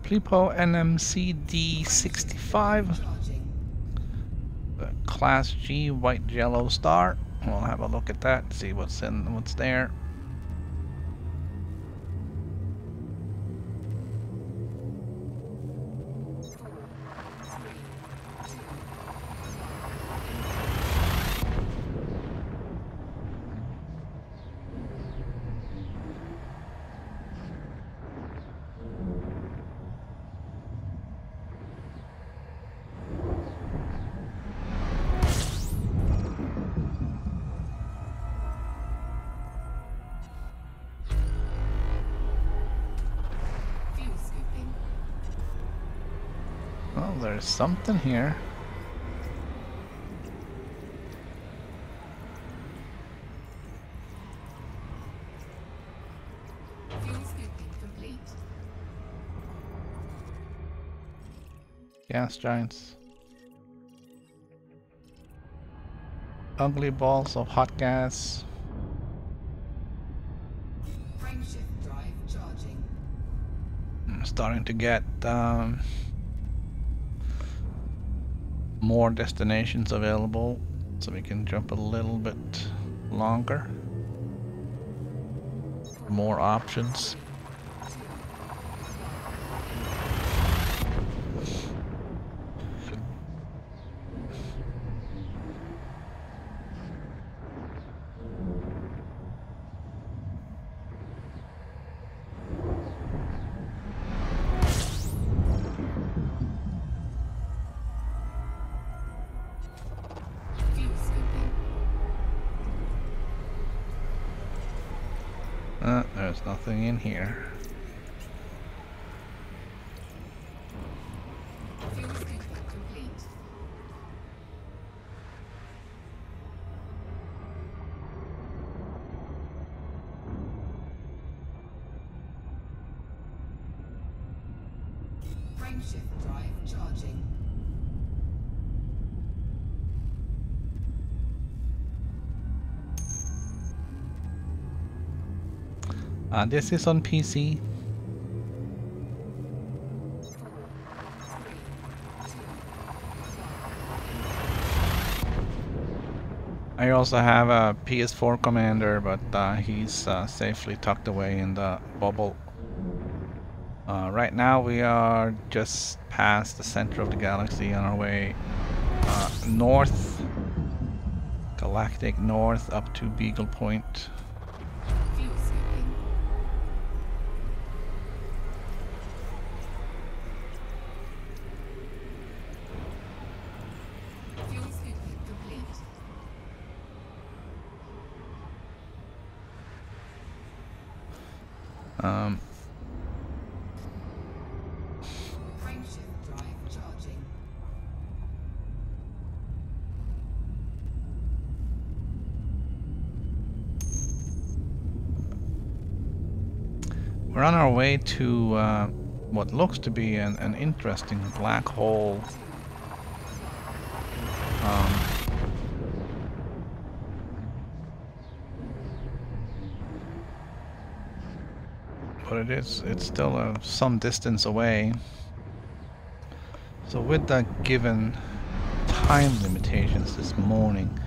Plipo NMCD 65, Class G white jello star. We'll have a look at that, see what's there. Well, there's something here. Gas giants. Ugly balls of hot gas. Frameshift drive charging. I'm starting to get more destinations available, so we can jump a little bit longer. More options. There's nothing in here. Frameshift drive charging. This is on PC. I also have a PS4 commander, but he's safely tucked away in the bubble. Right now we are just past the center of the galaxy on our way north, galactic north up to Beagle Point. We're on our way to what looks to be an interesting black hole. But it's still some distance away. So with that given time limitations this morning,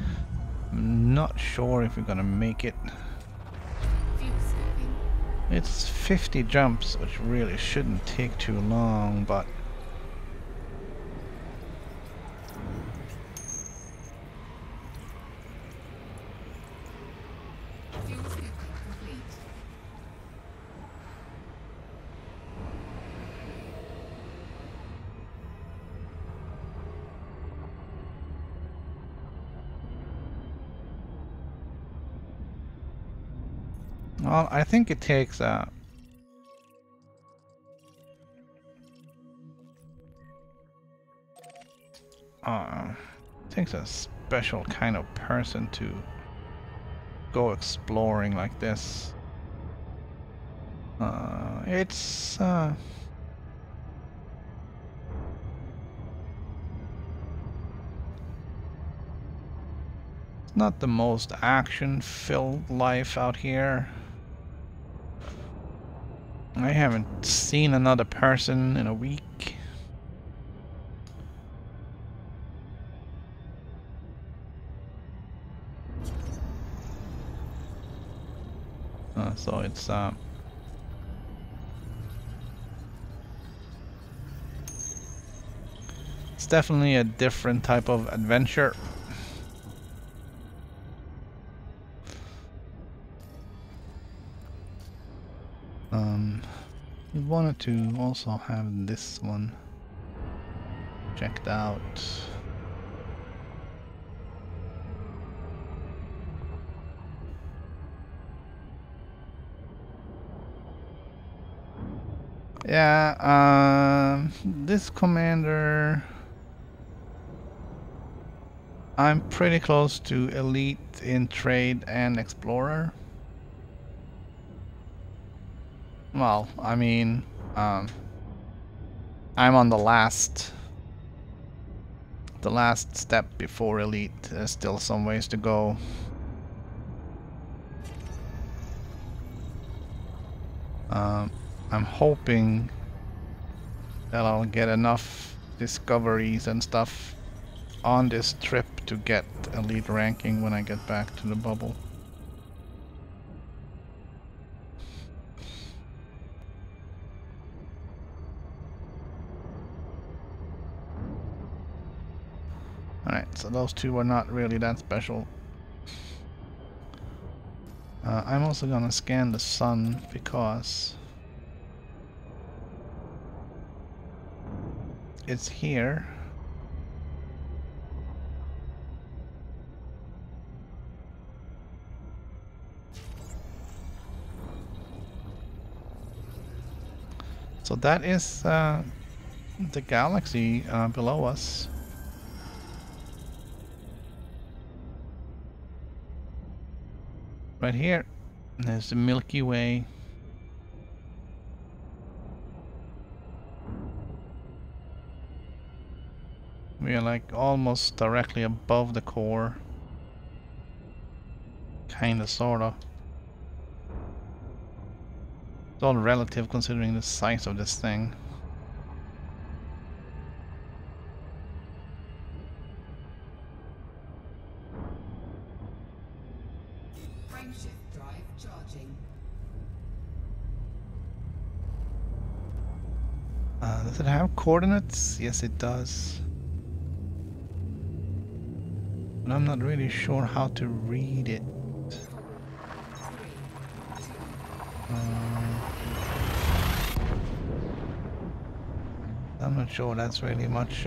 I'm not sure if we're gonna make it. It's 50 jumps, which really shouldn't take too long, but well, I think it takes takes a special kind of person to go exploring like this. It's not the most action-filled life out here. I haven't seen another person in a week. So it's definitely a different type of adventure. We wanted to also have this one checked out. Yeah, this commander, I'm pretty close to elite in trade and explorer. Well, I mean, I'm on the last step before elite. There's still some ways to go. I'm hoping that I'll get enough discoveries and stuff on this trip to get elite ranking when I get back to the bubble. Alright, so those two are not really that special. I'm also gonna scan the sun because it's here. So that is the galaxy below us. Right here, there's the Milky Way. We are like almost directly above the core. Kinda, sorta. It's all relative considering the size of this thing. Frameshift drive charging. Does it have coordinates? Yes, it does. But I'm not really sure how to read it. I'm not sure that's really much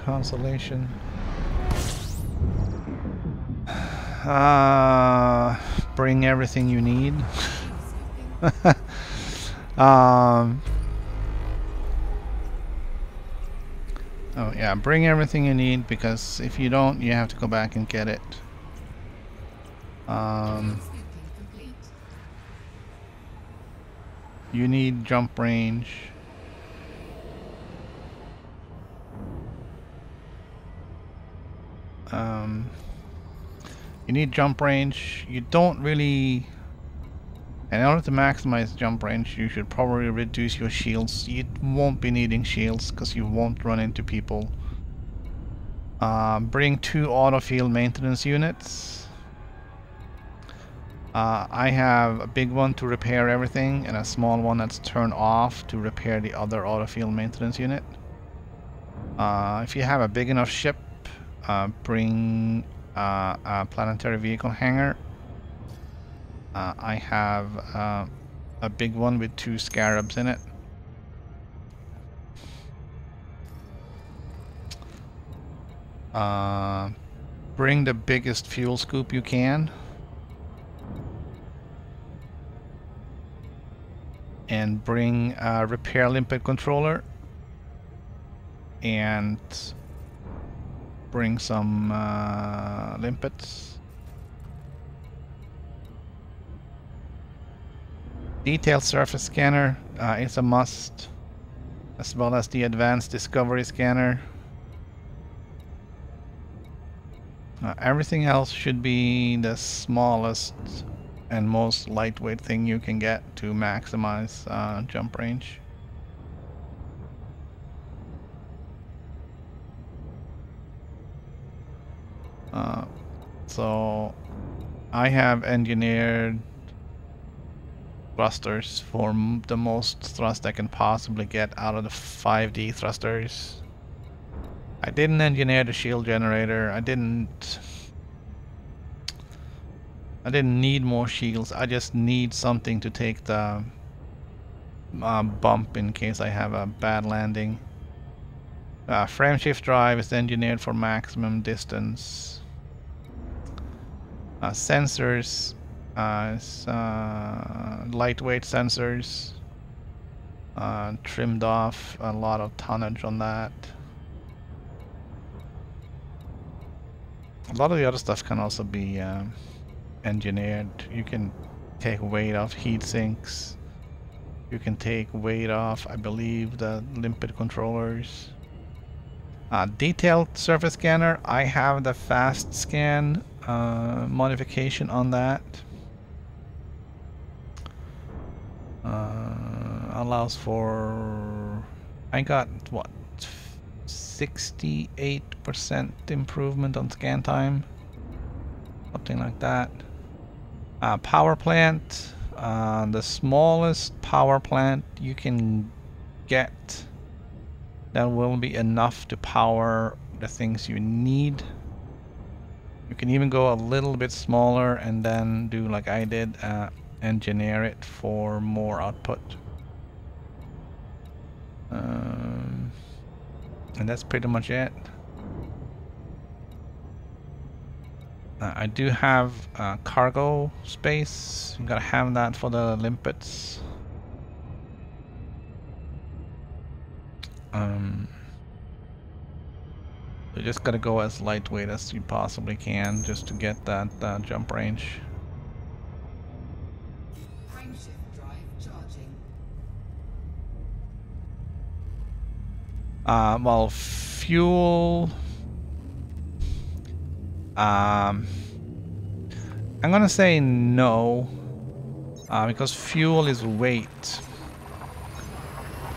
consolation. Bring everything you need. Oh yeah, bring everything you need, because if you don't, you have to go back and get it. Sweeping complete. You need jump range. You need jump range. You don't really... In order to maximize jump range, you should probably reduce your shields. You won't be needing shields because you won't run into people. Bring 2 auto field maintenance units. I have a big one to repair everything and a small one that's turned off to repair the other auto field maintenance unit. If you have a big enough ship, bring a planetary vehicle hangar. I have a big one with 2 scarabs in it. Bring the biggest fuel scoop you can. And bring a repair limpet controller. And bring some limpets. Detailed surface scanner is a must, as well as the advanced discovery scanner. Everything else should be the smallest and most lightweight thing you can get to maximize jump range. So I have engineered thrusters for the most thrust I can possibly get out of the 5D thrusters. I didn't engineer the shield generator. I didn't need more shields. I just need something to take the bump in case I have a bad landing. Frameshift drive is engineered for maximum distance. Sensors is lightweight sensors. Trimmed off a lot of tonnage on that. A lot of the other stuff can also be engineered. You can take weight off heat sinks. You can take weight off, I believe, the limpet controllers. Detailed surface scanner. I have the fast scan modification on that. Allows for... I got, what, 68% improvement on scan time? Something like that. Power plant. The smallest power plant you can get that will be enough to power the things you need. You can even go a little bit smaller and then do like I did, engineer it for more output. And that's pretty much it. I do have cargo space. You gotta have that for the limpets. You just gotta go as lightweight as you possibly can just to get that jump range. Frameshift drive charging. Well, fuel. I'm gonna say no, because fuel is weight.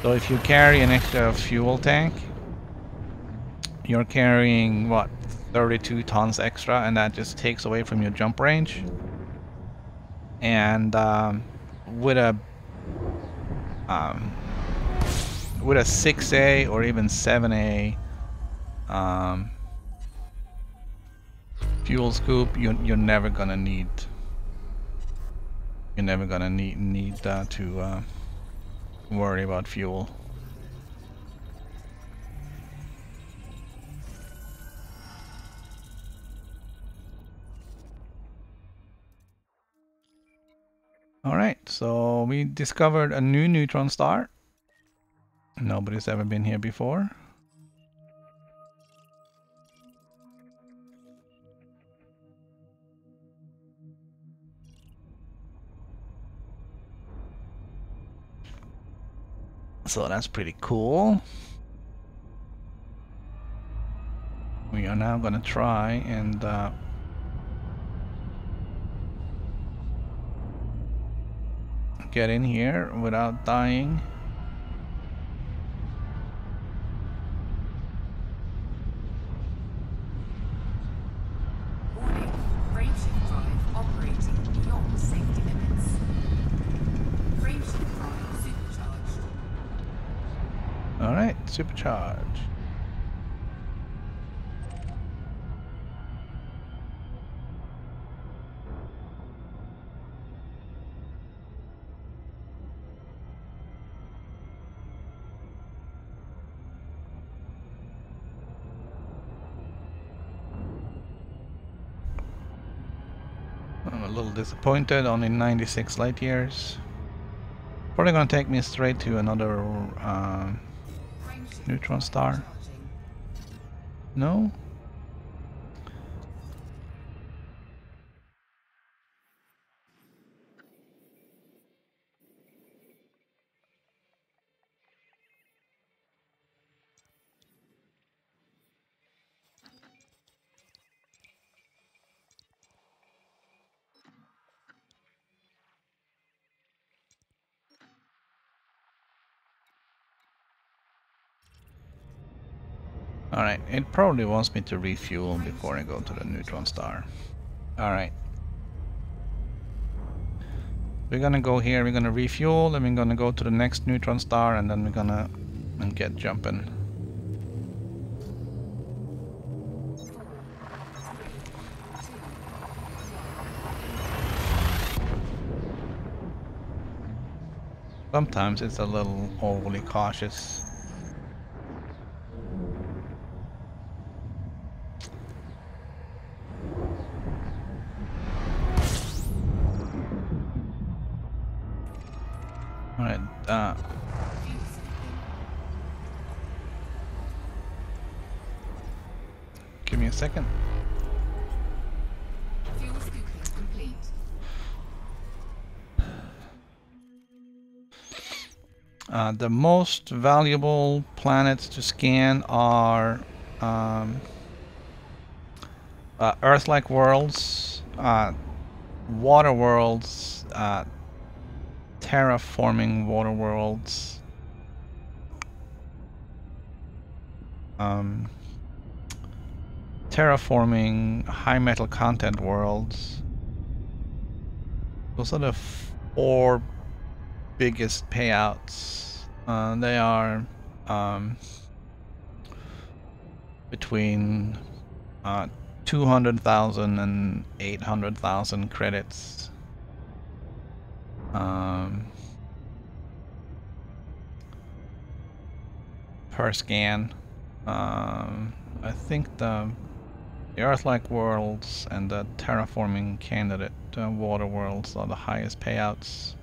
So if you carry an extra fuel tank, you're carrying what, 32 tons extra, and that just takes away from your jump range. And with a 6A or even 7A fuel scoop, you're never gonna need. You're never gonna need to worry about fuel. Alright, so we discovered a new neutron star. Nobody's ever been here before. So that's pretty cool. We are now gonna try and get in here without dying. Warning. Frameshift drive operating beyond safety limits. Frameshift drive supercharged. Alright, supercharge. I'm a little disappointed, only 96 light years. Probably gonna take me straight to another Frameshift Neutron Star. charging. No? Alright, it probably wants me to refuel before I go to the Neutron Star. Alright. We're gonna go here, we're gonna refuel, then we're gonna go to the next Neutron Star, and then we're gonna get jumping. Sometimes it's a little overly cautious. Alright, give me a second. Fuel scooping complete. The most valuable planets to scan are Earth-like worlds, water worlds, terraforming water worlds, terraforming high metal content worlds. Those are the 4 biggest payouts. They are between 200,000 and 800,000 credits. Per scan. I think the Earth-like worlds and the terraforming candidate water worlds are the highest payouts.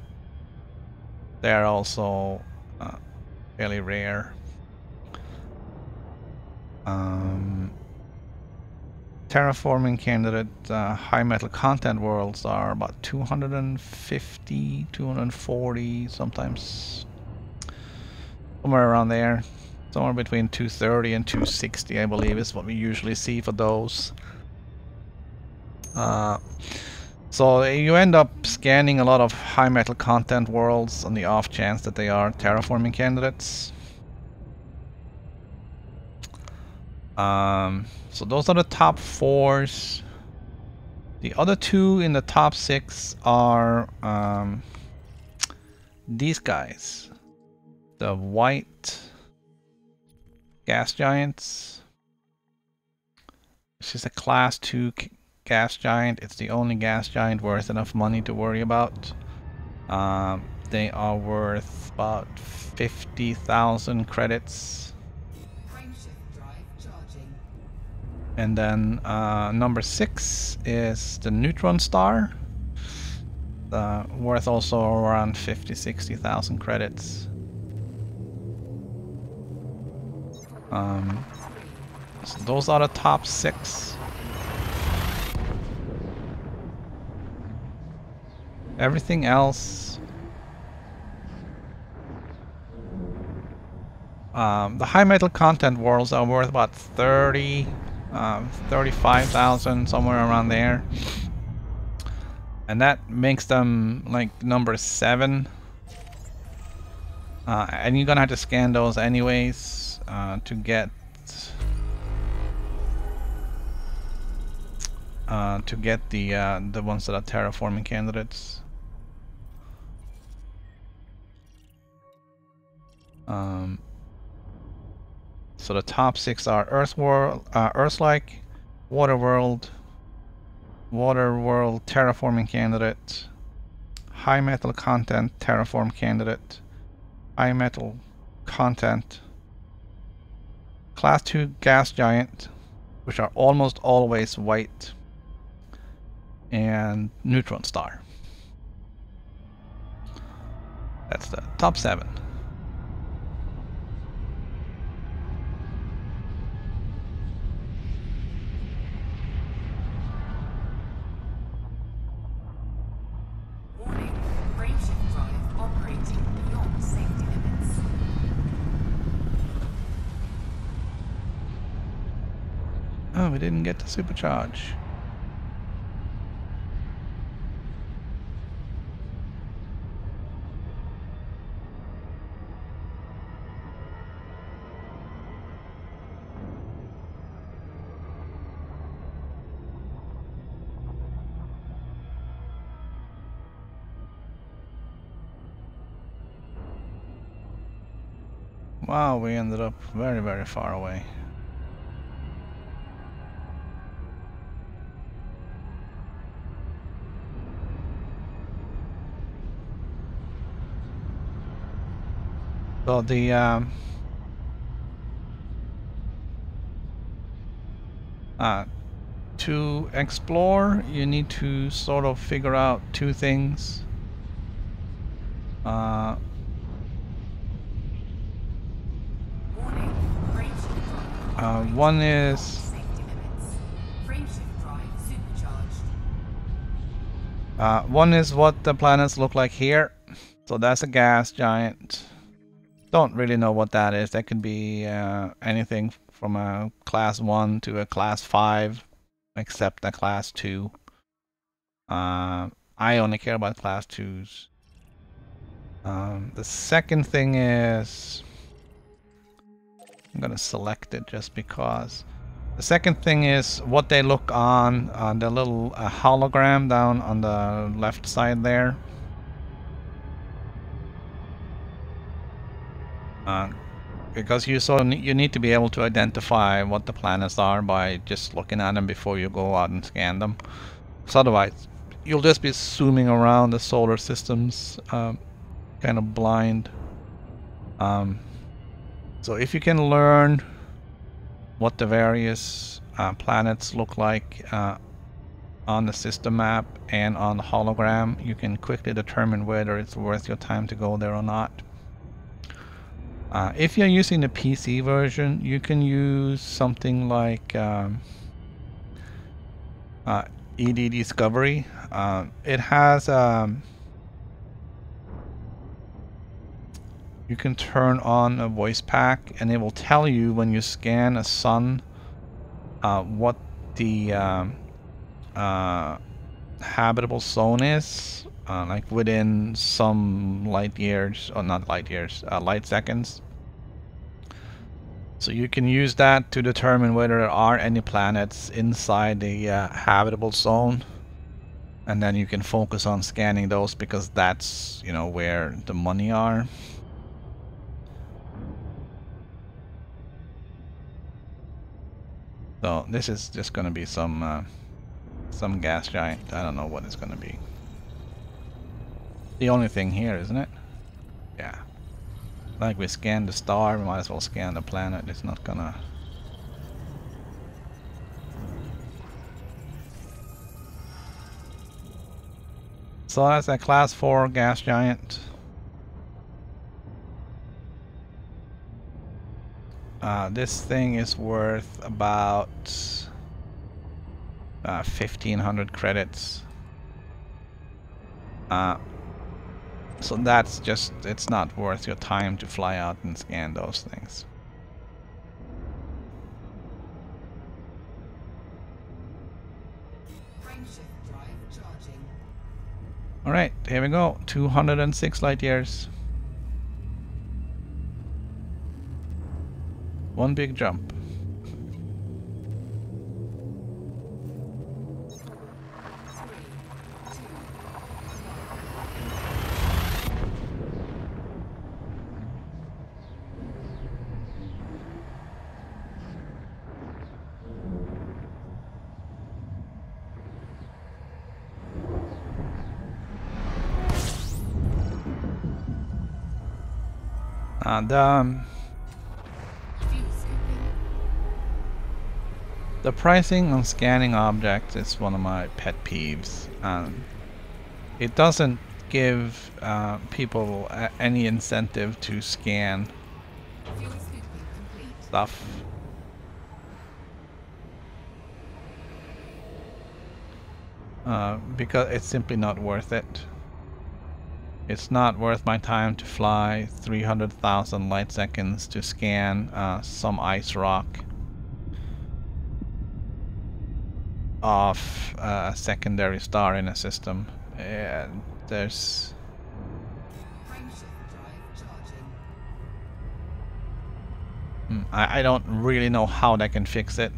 They are also fairly rare. Terraforming candidate high metal content worlds are about 250, 240, sometimes somewhere around there. Somewhere between 230 and 260, I believe, is what we usually see for those. So you end up scanning a lot of high metal content worlds on the off chance that they are terraforming candidates. So those are the top 4s. The other 2 in the top 6 are these guys. The white gas giants. This is a class 2 gas giant. It's the only gas giant worth enough money to worry about. They are worth about 50,000 credits. Frameshift drive charging. And then number 6 is the Neutron Star. Worth also around 50,000-60,000 credits. So those are the top 6. Everything else The high metal content worlds are worth about 35,000, somewhere around there. And that makes them like number 7. And you're gonna have to scan those anyways to get the ones that are terraforming candidates. So the top 6 are Earth-like, Waterworld, terraforming candidate, high metal content terraform candidate, high metal content, class 2 gas giant, which are almost always white, and Neutron Star. That's the top 7. Warning, frameshift drive operating beyond safety limits. Oh, we didn't get to supercharge. Wow, we ended up very, very far away. So the to explore, you need to sort of figure out 2 things. Warning, frameshift drive One beyond is safety limits. Frameshift drive supercharged. one is what the planets look like here. So that's a gas giant. Don't really know what that is. That could be anything from a class 1 to a class 5, except a class 2. I only care about class 2s. The second thing is, I'm gonna select it just because. The second thing is what they look on the little hologram down on the left side there. Because you need to be able to identify what the planets are by just looking at them before you go out and scan them. So otherwise, you'll just be zooming around the solar systems, kind of blind. So if you can learn what the various planets look like on the system map and on the hologram, you can quickly determine whether it's worth your time to go there or not. If you're using the PC version, you can use something like ED Discovery. It has you can turn on a voice pack, and it will tell you when you scan a sun what the habitable zone is, like within some light years, or not light years, light seconds. So you can use that to determine whether there are any planets inside the habitable zone, and then you can focus on scanning those because that's, you know, where the money are. So this is just going to be some gas giant. I don't know what it's going to be. The only thing here, isn't it? Yeah. Like we scanned the star, we might as well scan the planet. It's not gonna... So that's a class 4 gas giant. This thing is worth about 1,500 credits. So that's just, it's not worth your time to fly out and scan those things. Frameshift drive charging. Alright, here we go. 206 light years. One big jump. The pricing on scanning objects is one of my pet peeves. It doesn't give people any incentive to scan stuff. Because it's simply not worth it. It's not worth my time to fly 300,000 light seconds to scan some ice rock off a secondary star in a system. There's... I don't really know how they can fix it.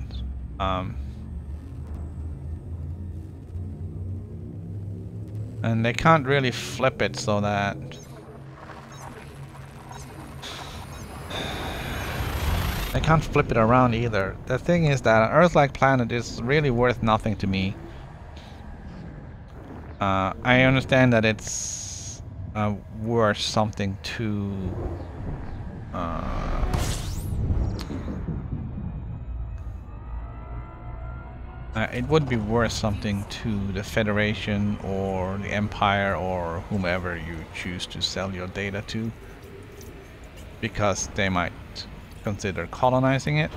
And they can't really flip it so that... They can't flip it around either. The thing is that an Earth-like planet is really worth nothing to me. I understand that it's worth something to... it would be worth something to the Federation or the Empire or whomever you choose to sell your data to, because they might consider colonizing it.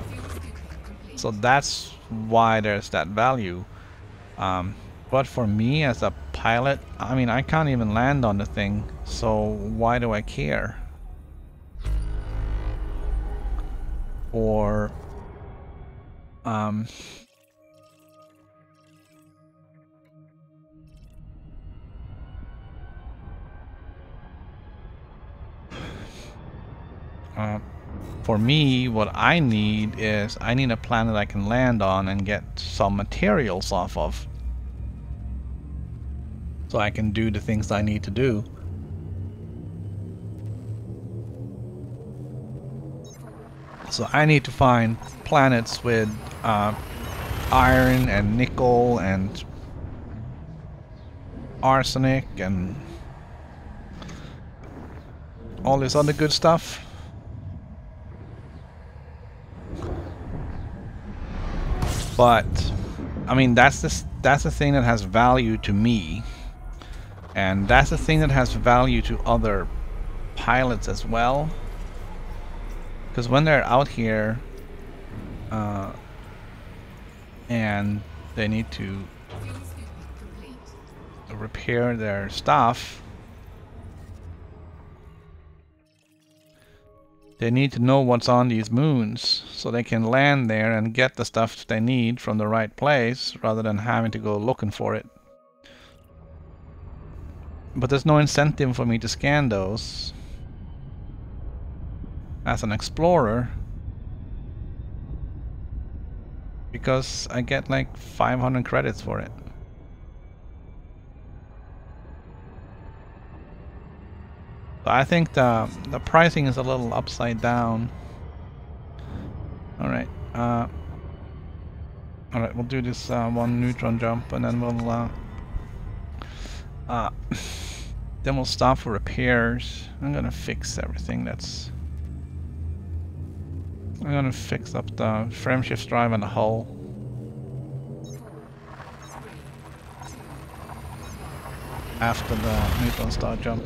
So that's why there's that value. But for me as a pilot, I mean, I can't even land on the thing, so why do I care? Or for me, what I need is I need a planet I can land on and get some materials off of, so I can do the things I need to do. So I need to find planets with iron and nickel and arsenic and all this other good stuff. But I mean, that's the thing that has value to me, and that's the thing that has value to other pilots as well. Because when they're out here and they need to repair their stuff, they need to know what's on these moons so they can land there and get the stuff they need from the right place rather than having to go looking for it. But there's no incentive for me to scan those as an explorer, because I get like 500 credits for it. So I think the pricing is a little upside down. Alright, alright, we'll do this one neutron jump, and then we'll stop for repairs. I'm gonna fix everything that's... I'm gonna fix up the frameshift drive and the hull. After the Neutron Star jump.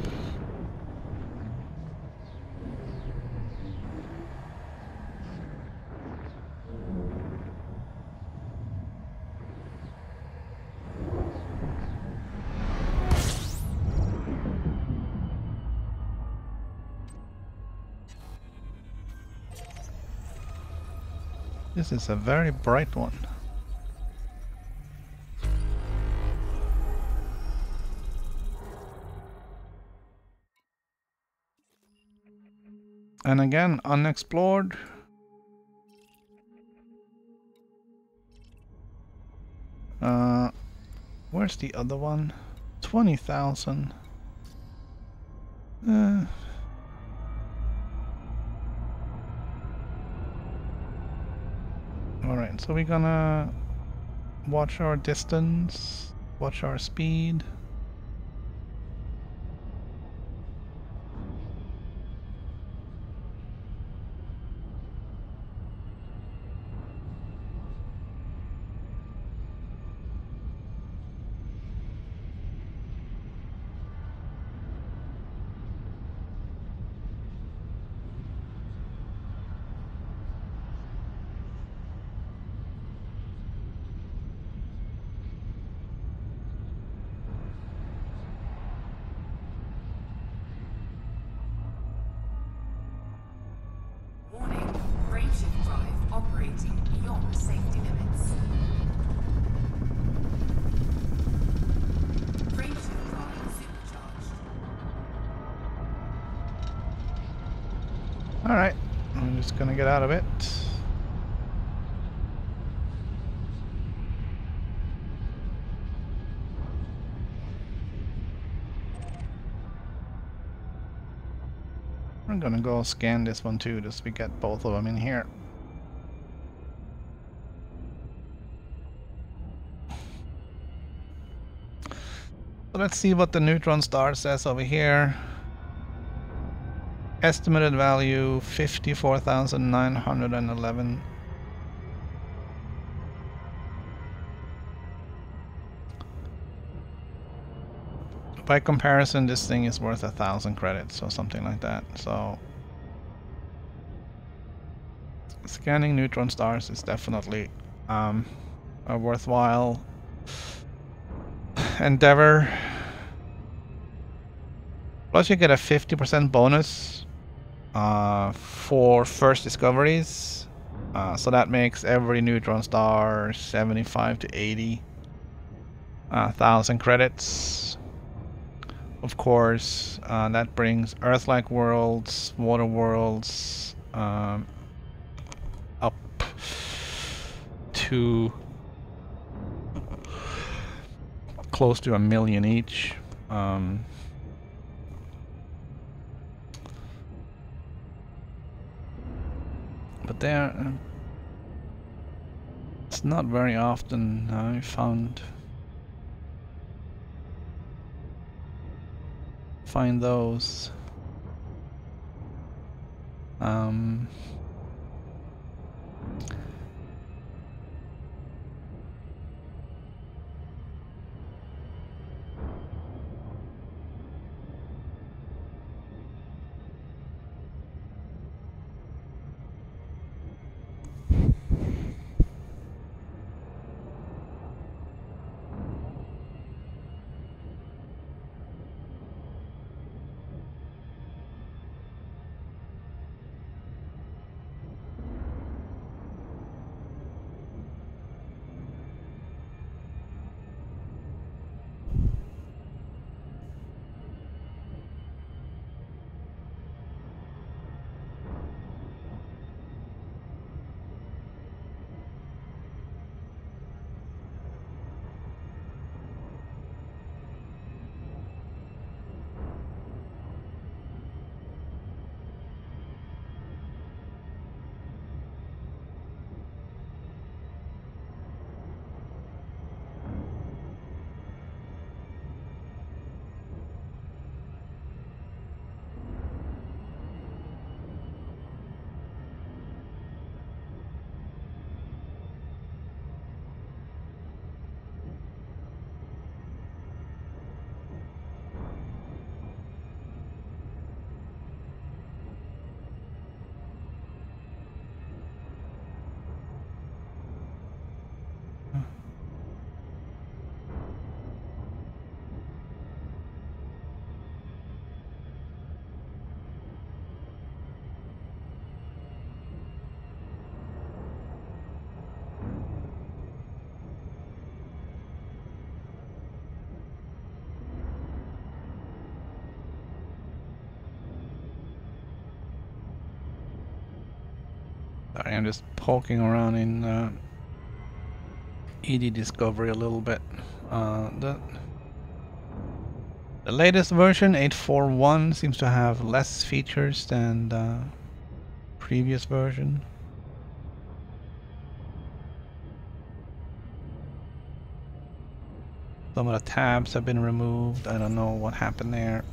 This is a very bright one. And again, unexplored. Where's the other one? 20,000. Alright, so we're gonna watch our distance, watch our speed. Warning, frameshift drive operating beyond safety limits. Frameshift drive supercharged. Alright, I'm just gonna get out of it. I'm gonna go scan this one too, just so we get both of them in here. So let's see what the Neutron Star says over here. Estimated value 54,911. By comparison, this thing is worth 1,000 credits or something like that. So scanning neutron stars is definitely a worthwhile endeavor. Plus you get a 50% bonus for first discoveries. So that makes every neutron star 75 to 80,000 credits. Of course, that brings Earth-like worlds, water worlds, up to close to 1 million each. But there, it's not very often I find those. Sorry, I'm just poking around in ED Discovery a little bit. The latest version, 8.4.1, seems to have less features than the previous version. Some of the tabs have been removed. I don't know what happened there.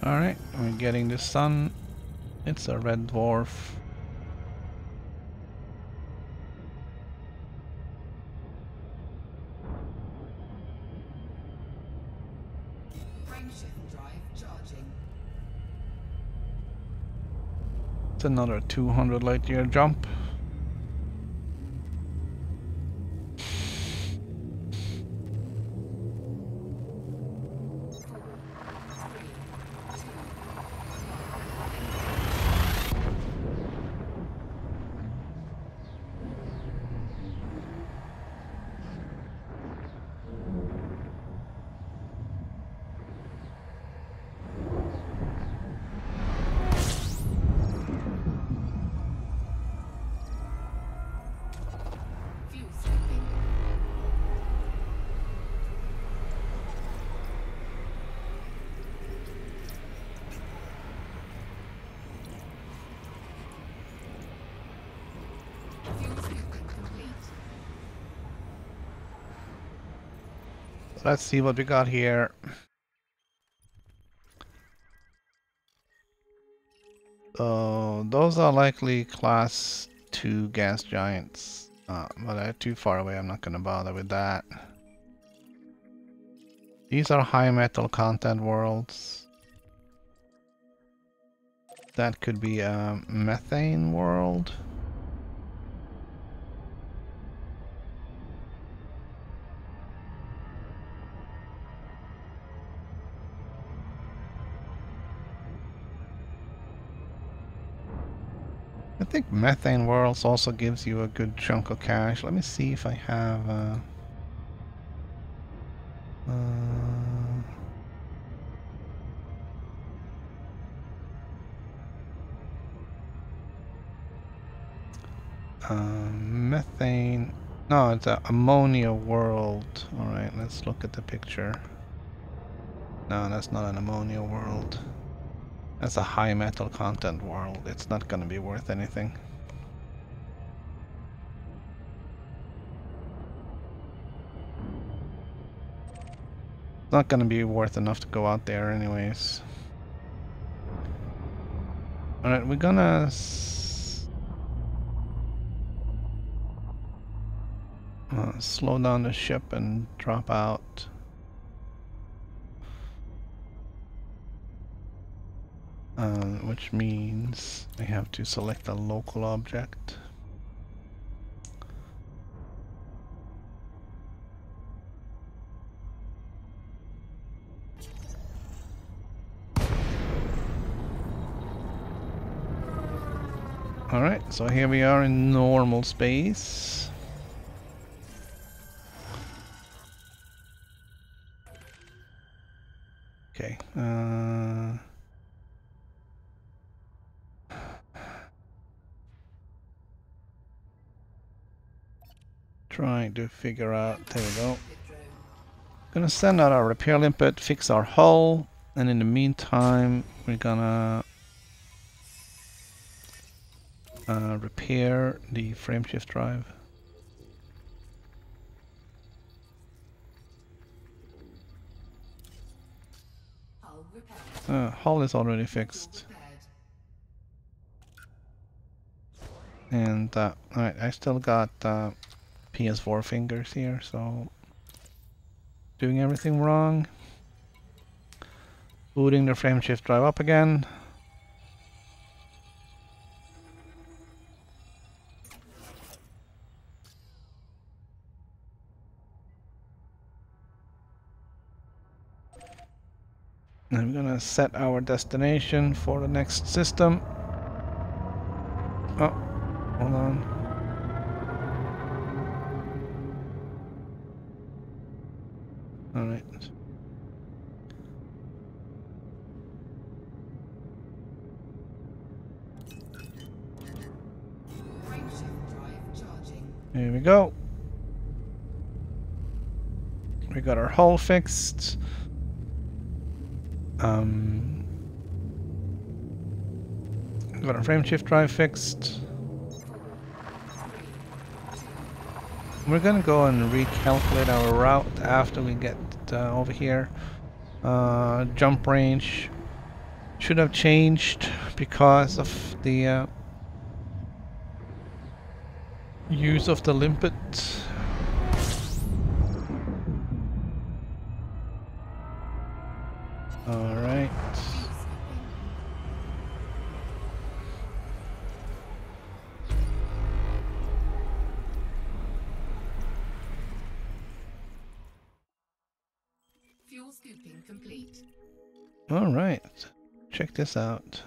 Alright, we're getting the sun. It's a red dwarf. Frameshift drive charging. It's another 200 light year jump. Let's see what we got here. So those are likely class 2 gas giants, but they're too far away. I'm not going to bother with that. These are high metal content worlds. That could be a methane world. I think methane worlds also gives you a good chunk of cash. Let me see if I have methane. No, it's a ammonia world. Alright, let's look at the picture. No, that's not an ammonia world. That's a high metal content world. It's not gonna be worth anything. It's not gonna be worth enough to go out there anyways. Alright, we're gonna slow down the ship and drop out. Which means I have to select a local object. Alright, so here we are in normal space. Okay, trying to figure out, there we go. Gonna send out our repair limpet, fix our hull, and in the meantime we're gonna repair the frameshift drive. Hull is already fixed. And alright, I still got PS4 fingers here, so doing everything wrong. Booting the frameshift drive up again. And we're gonna set our destination for the next system. Oh, hold on. All right. Frameshift drive charging. Here we go. We got our hull fixed. Got our frameshift drive fixed. We're gonna go and recalculate our route after we get over here. Jump range should have changed because of the use of the limpet. All right. Fuel scooping complete. All right. Check this out.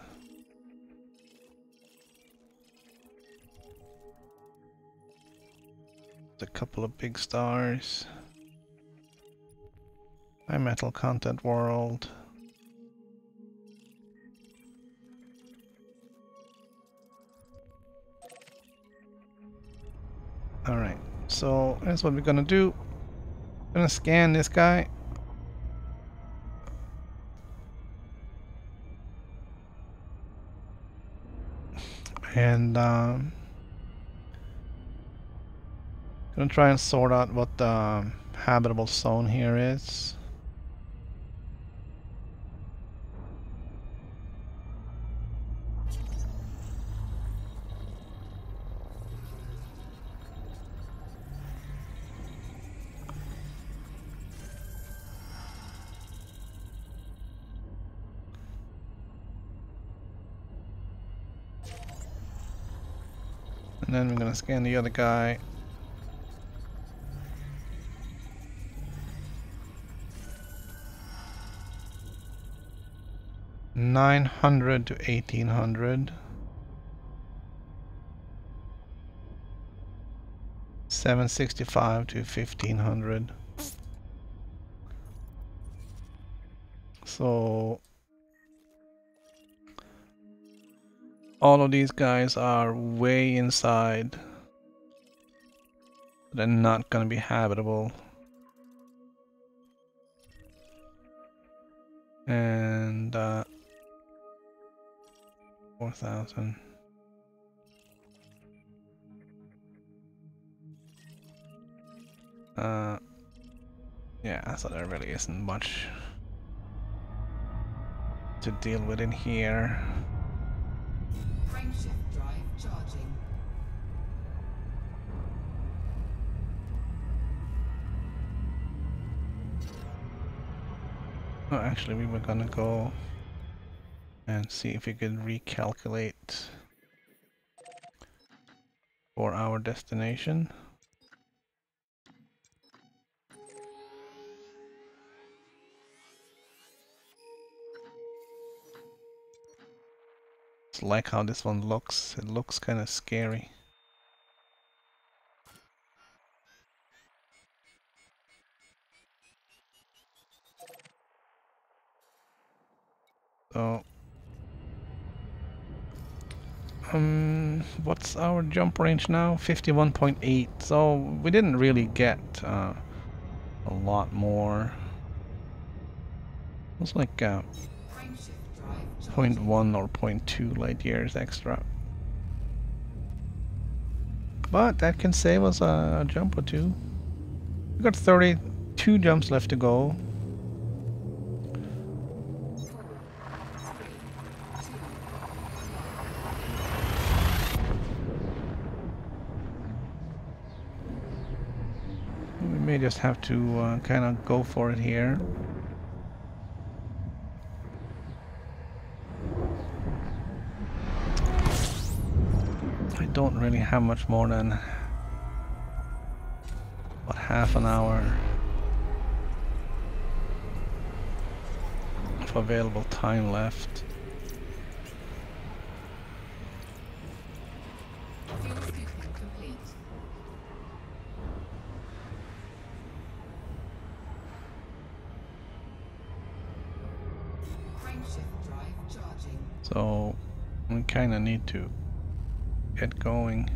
A couple of big stars. High metal content world. Alright, so that's what we're gonna do. Gonna scan this guy. And gonna try and sort out what the habitable zone here is. And then we're gonna scan the other guy. $900 to $1,800. $765 to $1,500. So all of these guys are way inside. They're not gonna be habitable. And 4,000. Yeah, so there really isn't much to deal with in here. Frameshift drive charging. Oh, actually, we were gonna go and see if we could recalculate for our destination. It's like how this one looks. It looks kind of scary. So, what's our jump range now? 51.8. So we didn't really get a lot more. It was like 0.1 or 0.2 light years extra. But that can save us a jump or two. We got 32 jumps left to go. We may just have to kind of go for it here. I don't really have much more than about half an hour of available time left. Frameshift drive charging. So we kind of need to get going.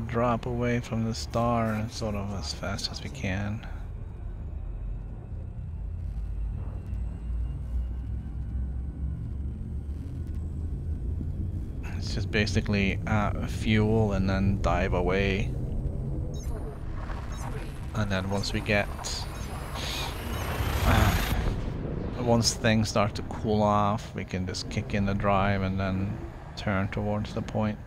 Drop away from the star sort of as fast as we can. It's just basically fuel and then dive away. And then once we get once things start to cool off, we can just kick in the drive and then turn towards the point.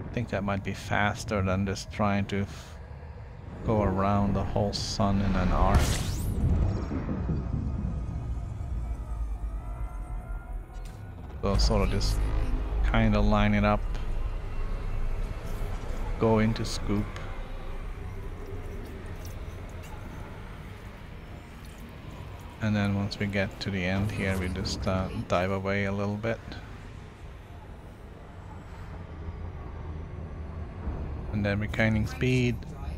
I think that might be faster than just trying to go around the whole sun in an arc. So sort of just kind of line it up, go into scoop. And then once we get to the end here, we just dive away a little bit. And then regaining speed,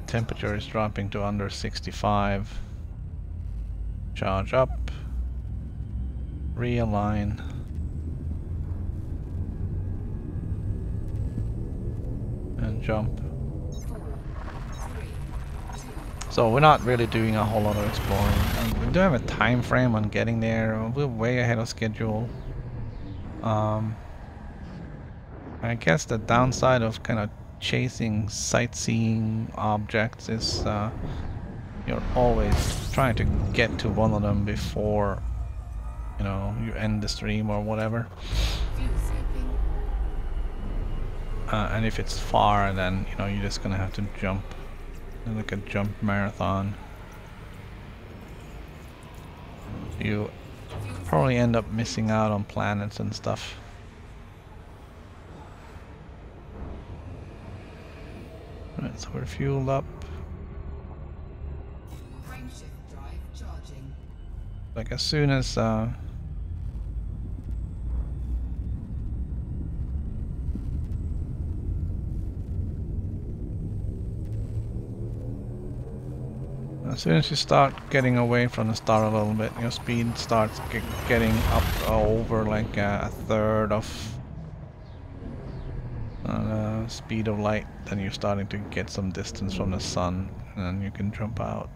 temperature is dropping to under 65. Charge up, realign. And jump. So we're not really doing a whole lot of exploring. We do have a time frame on getting there. We're way ahead of schedule. I guess the downside of kind of chasing sightseeing objects is you're always trying to get to one of them before, you know, you end the stream or whatever. And if it's far, then you know you're just gonna have to jump, like a jump marathon. You probably end up missing out on planets and stuff. Right, so we're fueled up. Frameshift drive charging. Like as soon as you start getting away from the star a little bit, your speed starts getting up over like a third of speed of light, then you're starting to get some distance from the sun, and then you can jump out.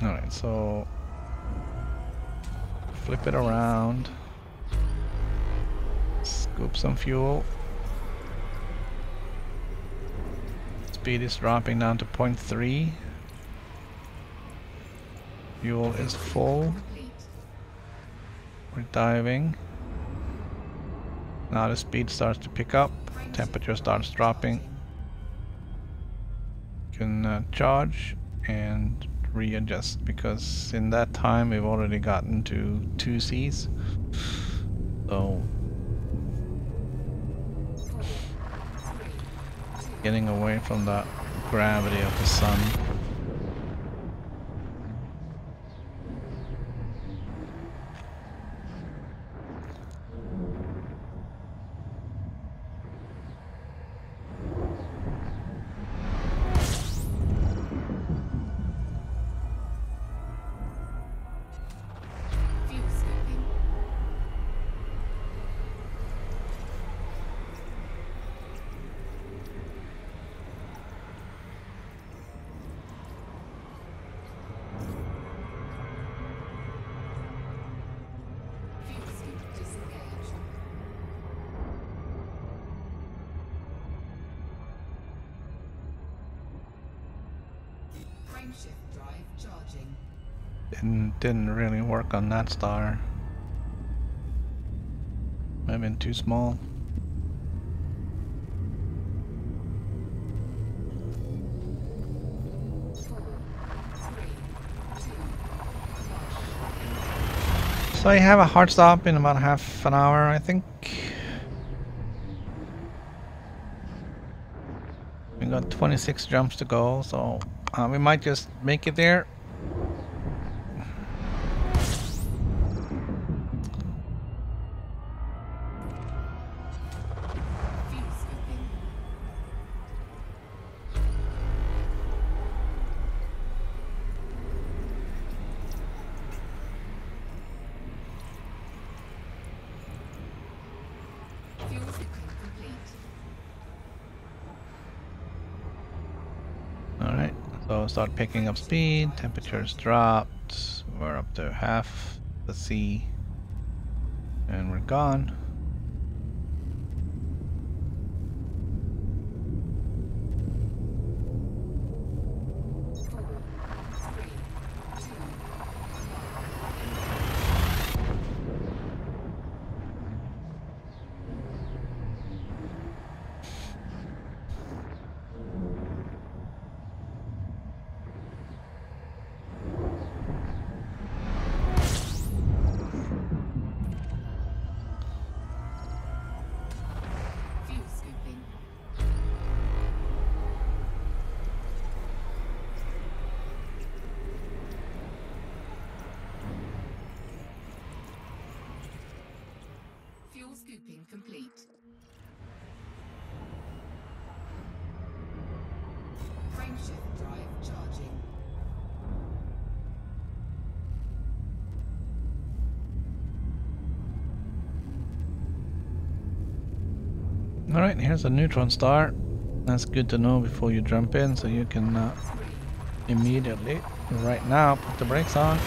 Alright, so flip it around, scoop some fuel. Speed is dropping down to 0.3. Fuel is full. We're diving. Now the speed starts to pick up. Temperature starts dropping. You can charge and readjust, because in that time we've already gotten to 2 Cs. So getting away from the gravity of the sun. Frameshift drive charging. Didn't really work on that star. Might have been too small. So I have a hard stop in about half an hour, I think. We got 26 jumps to go, so we might just make it there. Alright, so start picking up speed, temperature's dropped, we're up to half the sea, and we're gone. Scooping complete. Frameshift drive charging. Alright, here's a Neutron Star. That's good to know before you jump in, so you can immediately, right now, put the brakes on.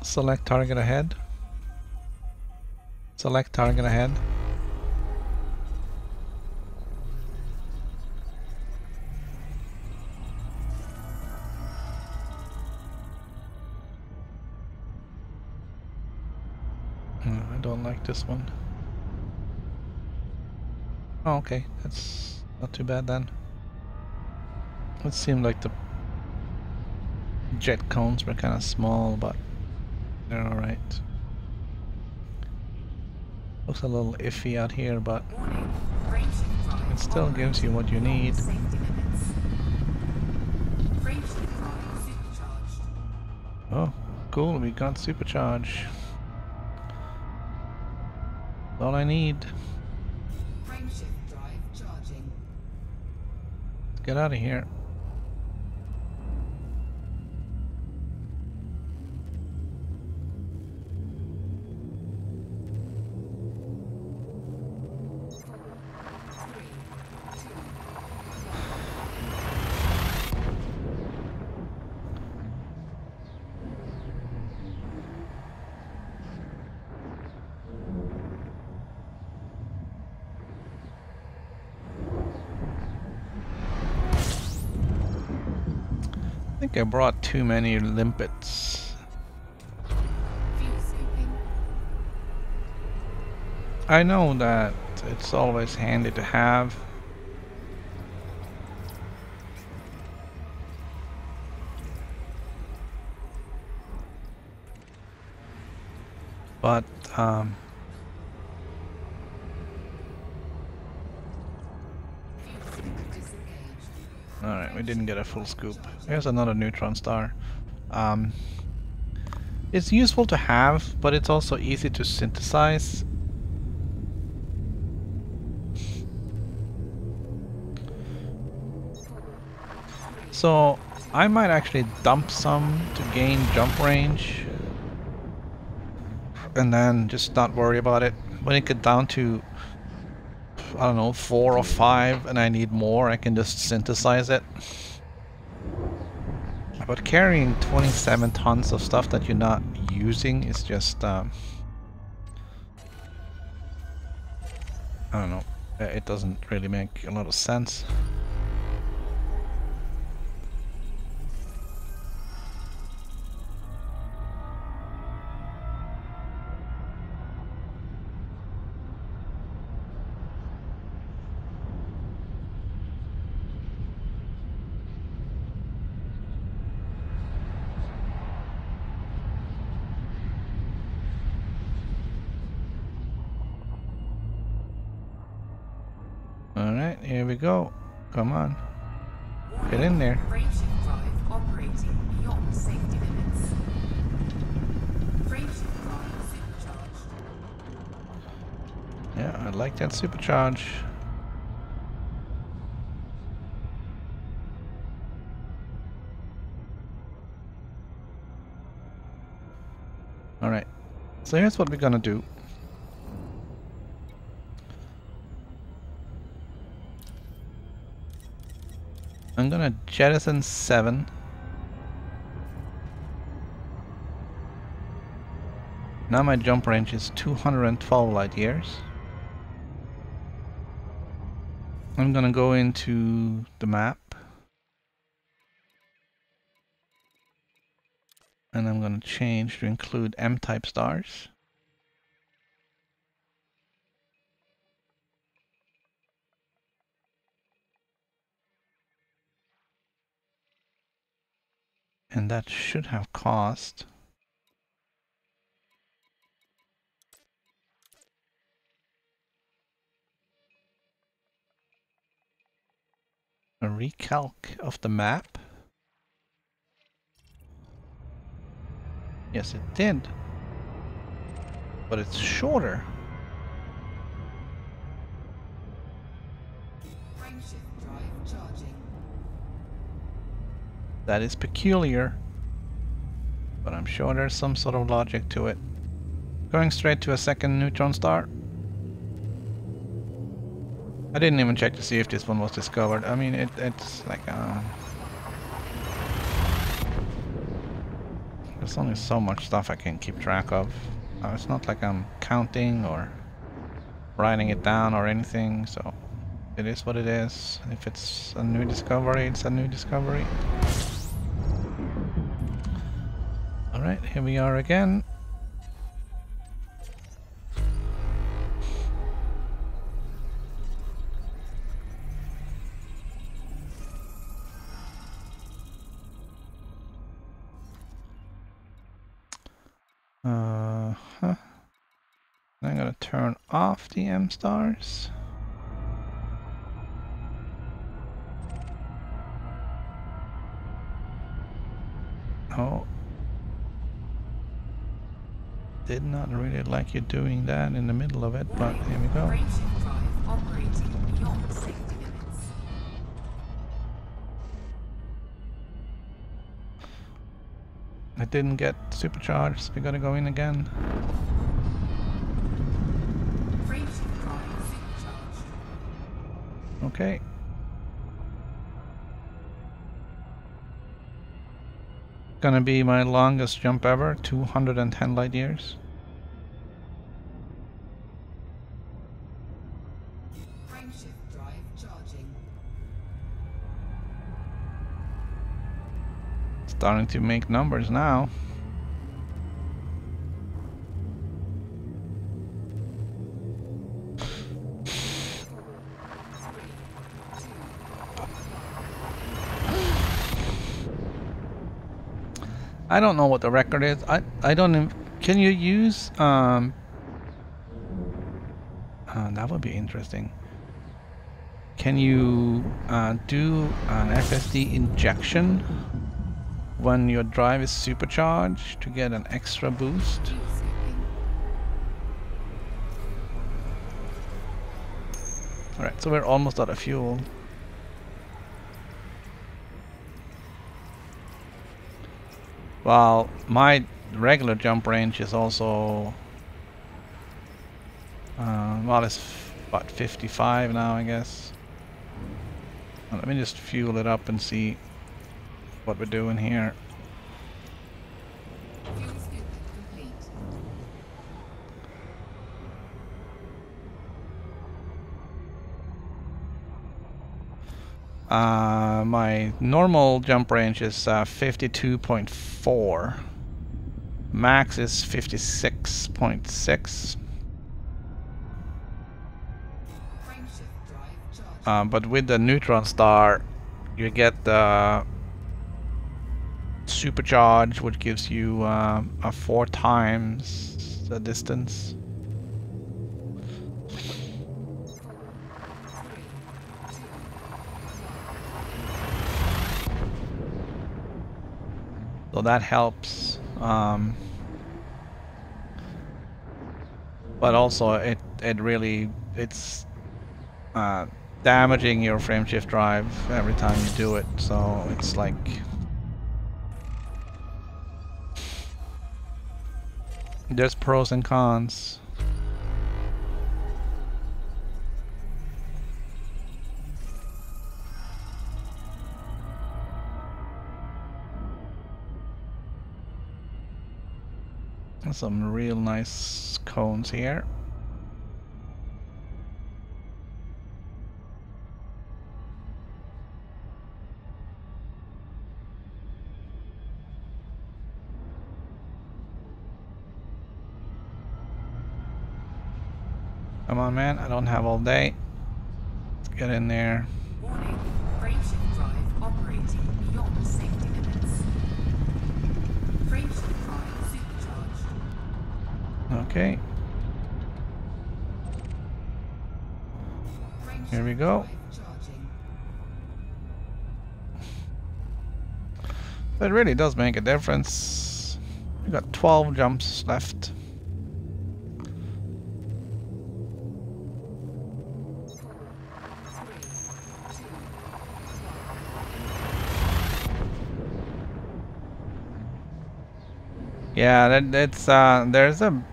Select target ahead. Select target ahead. I don't like this one. Oh, okay, that's not too bad then. It seemed like the jet cones were kind of small, but they're alright. Looks a little iffy out here, but it still gives you what you need. Oh, cool, we got supercharge. That's all I need. Let's get out of here. I think I brought too many limpets. I know that it's always handy to have, but alright, we didn't get a full scoop. Here's another Neutron Star. It's useful to have, but it's also easy to synthesize. So I might actually dump some to gain jump range and then just not worry about it. When it gets down to I don't know, 4 or 5 and I need more, I can just synthesize it. But carrying 27 tons of stuff that you're not using is just, I don't know, it doesn't really make a lot of sense. Alright, here we go. Come on. Get in there. Frameshift drive operating beyond safety limits. Frameshift drive supercharged. Yeah, I like that supercharge. Alright, so here's what we're gonna do. I'm gonna jettison 7. Now my jump range is 212 light years. I'm gonna go into the map. And I'm gonna change to include M-type stars. And that should have cost a recalc of the map. Yes, it did. But it's shorter. Frameshift drive charging. That is peculiar. But I'm sure there's some sort of logic to it. Going straight to a second neutron star. I didn't even check to see if this one was discovered. I mean, it's like there's only so much stuff I can keep track of. It's not like I'm counting or writing it down or anything, so it is what it is. If it's a new discovery, it's a new discovery. Alright, here we are again. I'm gonna turn off the M stars. Oh. Did not really like you doing that in the middle of it, but here we go. Frameshift drive operating beyond safety limits. I didn't get supercharged. We gotta go in again. Frameshift drive supercharged. Okay. Gonna be my longest jump ever, 210 light years. Frameshift drive charging. Starting to make numbers now. I don't know what the record is. I don't even, can you use that would be interesting. Can you do an FSD injection when your drive is supercharged to get an extra boost? Alright, so we're almost out of fuel. Well, my regular jump range is also well, it's about 55 now, I guess. Well, let me just fuel it up and see what we're doing here. Fuel scooping complete. My normal jump range is 52.4. Max is 56.6. Frameshift drive charged. But with the Neutron Star, you get the supercharge, which gives you a 4 times the distance. 4, 3, 2, 1. So that helps. But also it's damaging your frameshift drive every time you do it. So it's like there's pros and cons. Some real nice cones here. Come on, man, I don't have all day. Let's get in there. Warning, frameshift drive operating beyond safety limits. Frameshift drive supercharged. Okay, Frameshift here we go. drive charging. It really does make a difference. We got 12 jumps left. 4, 3, 2, 1. Yeah, that's there's a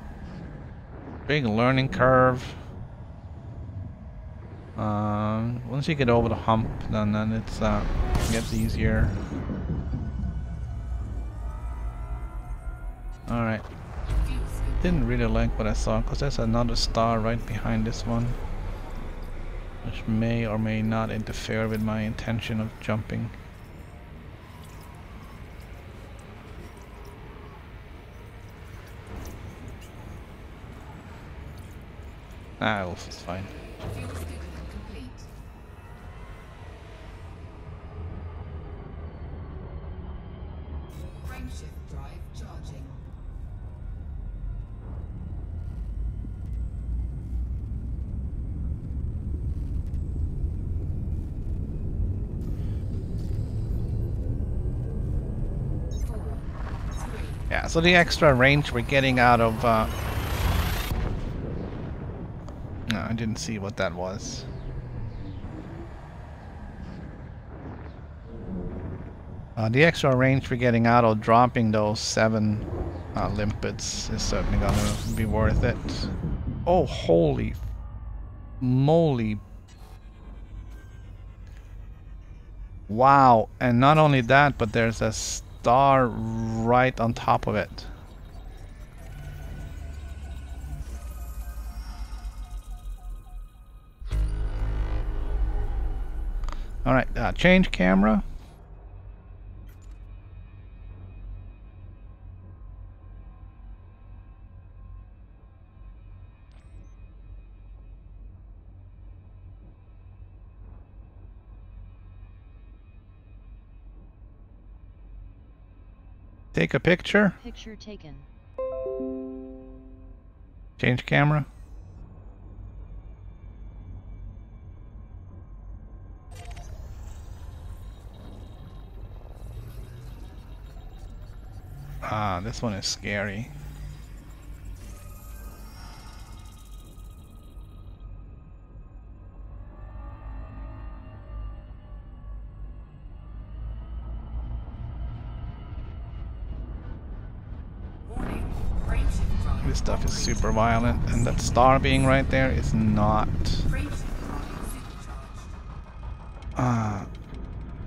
big learning curve. Once you get over the hump, then it's gets easier. All right. Fuel scooping. Didn't really like what I saw because there's another star right behind this one, which may or may not interfere with my intention of jumping. Ah, it's fine. Fuel scooping complete. Frameshift drive charging. Yeah, so the extra range we're getting out of no, I didn't see what that was. The extra range we're getting out of dropping those 7 limpids is certainly gonna be worth it. Oh, holy moly. Wow, and not only that, but there's a star right on top of it. Alright, change camera. Take a picture. Picture taken. Change camera. Ah, this one is scary. Warning, frameshift drive This stuff is super violent, and that star being right there is not.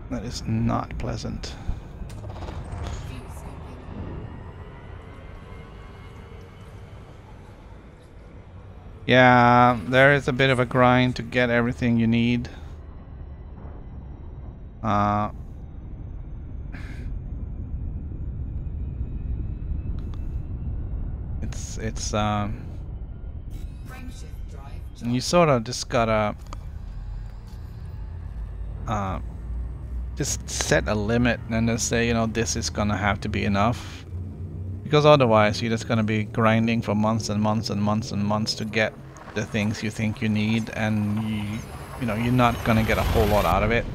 That is not pleasant. Yeah, there is a bit of a grind to get everything you need. It's you sort of just gotta just set a limit and just say, you know, this is gonna have to be enough, because otherwise you're just gonna be grinding for months and months and months and months to get the things you think you need, and you know, you're not gonna get a whole lot out of it.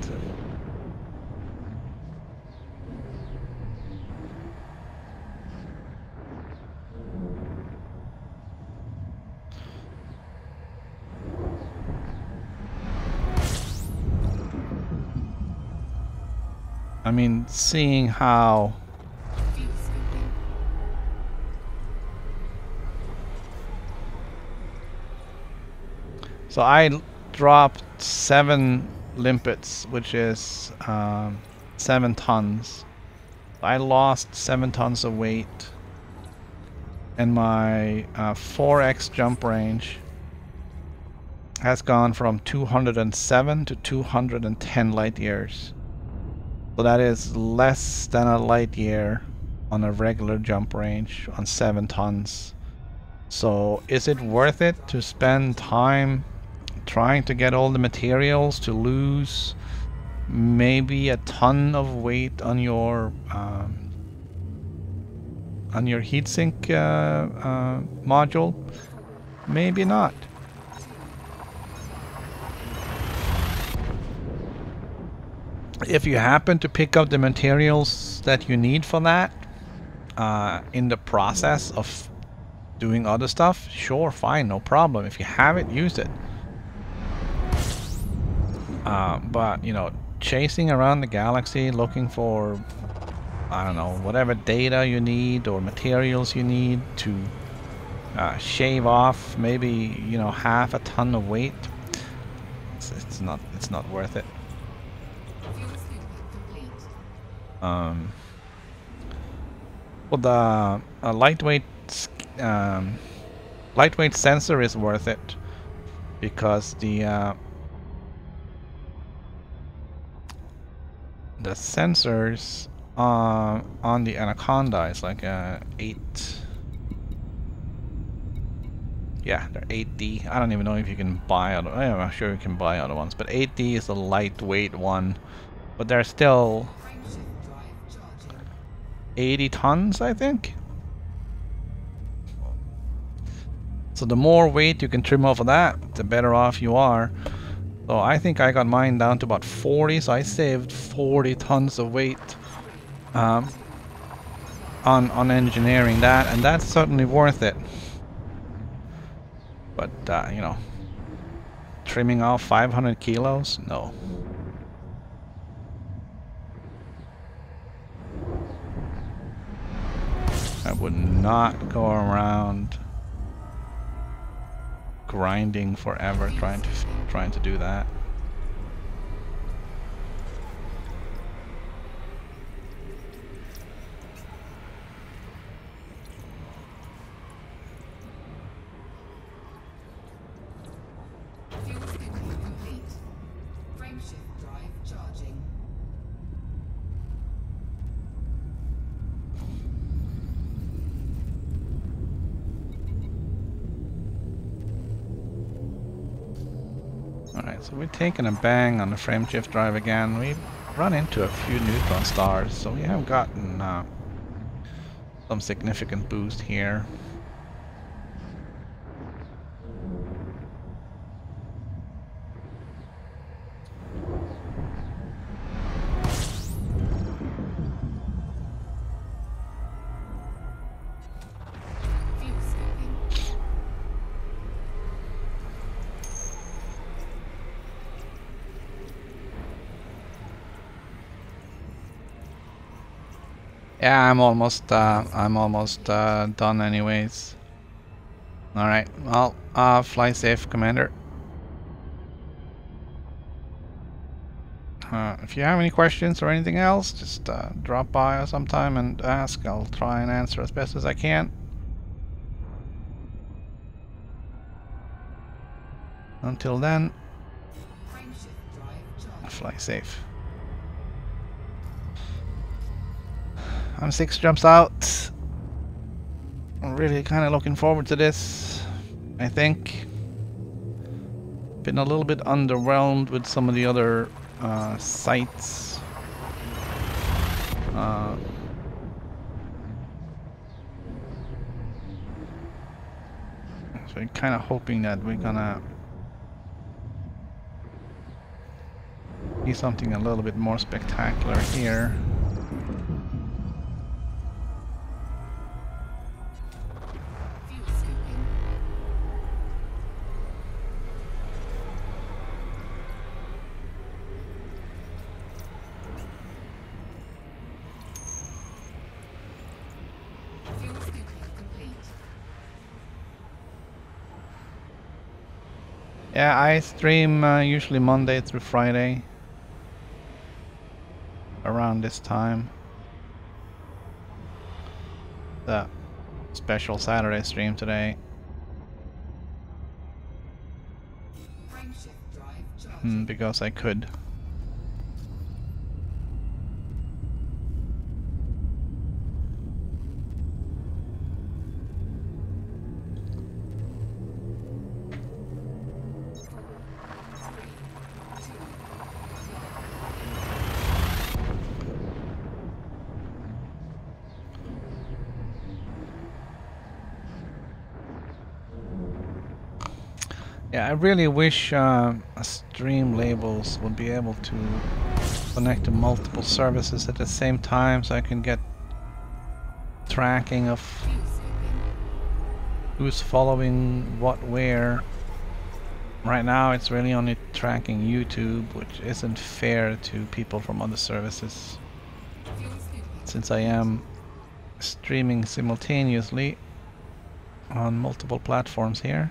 I mean, seeing how so I dropped 7 limpets, which is 7 tons. I lost 7 tons of weight, and my 4x jump range has gone from 207 to 210 light years. So that is less than a light year on a regular jump range on 7 tons. So is it worth it to spend time trying to get all the materials to lose maybe a ton of weight on your heatsink module? Maybe not. If you happen to pick up the materials that you need for that in the process of doing other stuff, sure, fine, no problem. If you have it, use it. But, you know, chasing around the galaxy looking for, I don't know, whatever data you need or materials you need to shave off maybe, you know, half a ton of weight, it's not worth it. Well, the lightweight sensor is worth it, because the sensors on the Anaconda is like 8. Yeah, they're 8D. I don't even know if you can buy other. I'm sure you can buy other ones, but 8D is a lightweight one. But they're still 80 tons, I think. So the more weight you can trim off of that, the better off you are. So I think I got mine down to about 40, so I saved 40 tons of weight on engineering that, and that's certainly worth it. But you know, trimming off 500 kilos? No. I would not go around grinding forever trying to do that. Alright, so we're taking a bang on the frameshift drive again. We've run into a few Neutron Stars, so we have gotten some significant boost here. Yeah, I'm almost done anyways. Alright, well, fly safe, Commander. If you have any questions or anything else, just drop by sometime and ask. I'll try and answer as best as I can. Until then, fly safe. M6 jumps out. I'm really kind of looking forward to this, I think. Been a little bit underwhelmed with some of the other sites. So I'm kind of hoping that we're gonna see something a little bit more spectacular here. Yeah, I stream usually Monday through Friday around this time. The special Saturday stream today. Because I could. Yeah, I really wish stream labels would be able to connect to multiple services at the same time, so I can get tracking of who's following what where. Right now it's really only tracking YouTube, which isn't fair to people from other services. Since I am streaming simultaneously on multiple platforms here.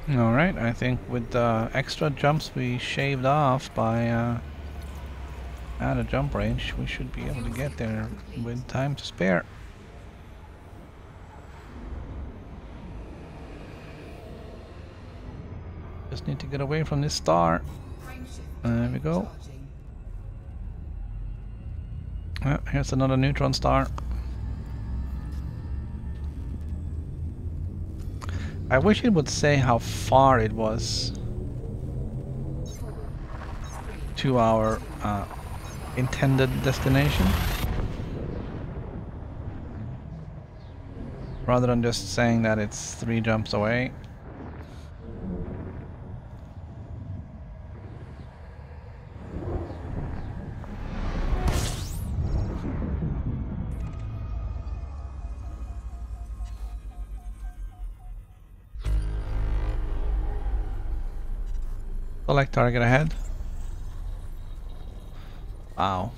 Alright, I think with the extra jumps we shaved off by out of jump range, we should be able to get there with time to spare. Just need to get away from this star. There we go. Here's another Neutron Star. I wish it would say how far it was to our intended destination, rather than just saying that it's 3 jumps away. Select target ahead. Wow.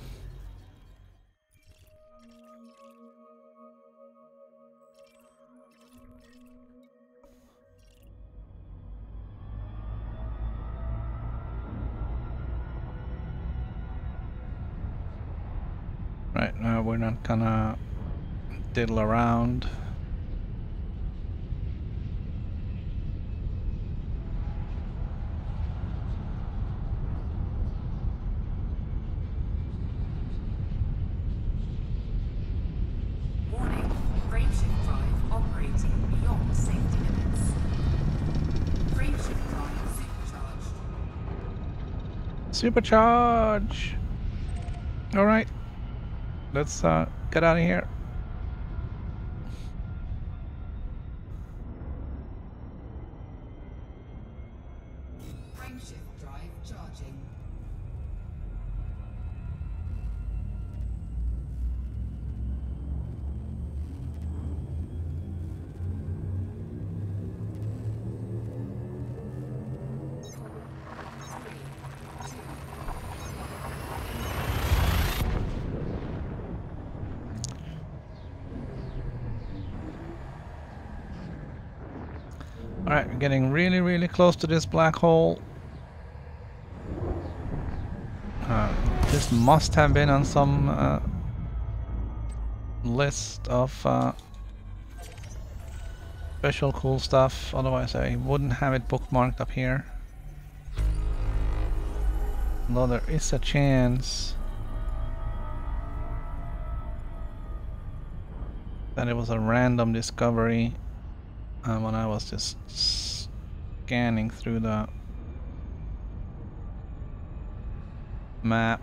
Right, now we're not gonna diddle around. Supercharge! Alright. Let's get out of here. Frameshift drive charging. Alright, we're getting really, really close to this black hole. This must have been on some list of special cool stuff, otherwise I wouldn't have it bookmarked up here. Although there is a chance that it was a random discovery when I was just scanning through the map.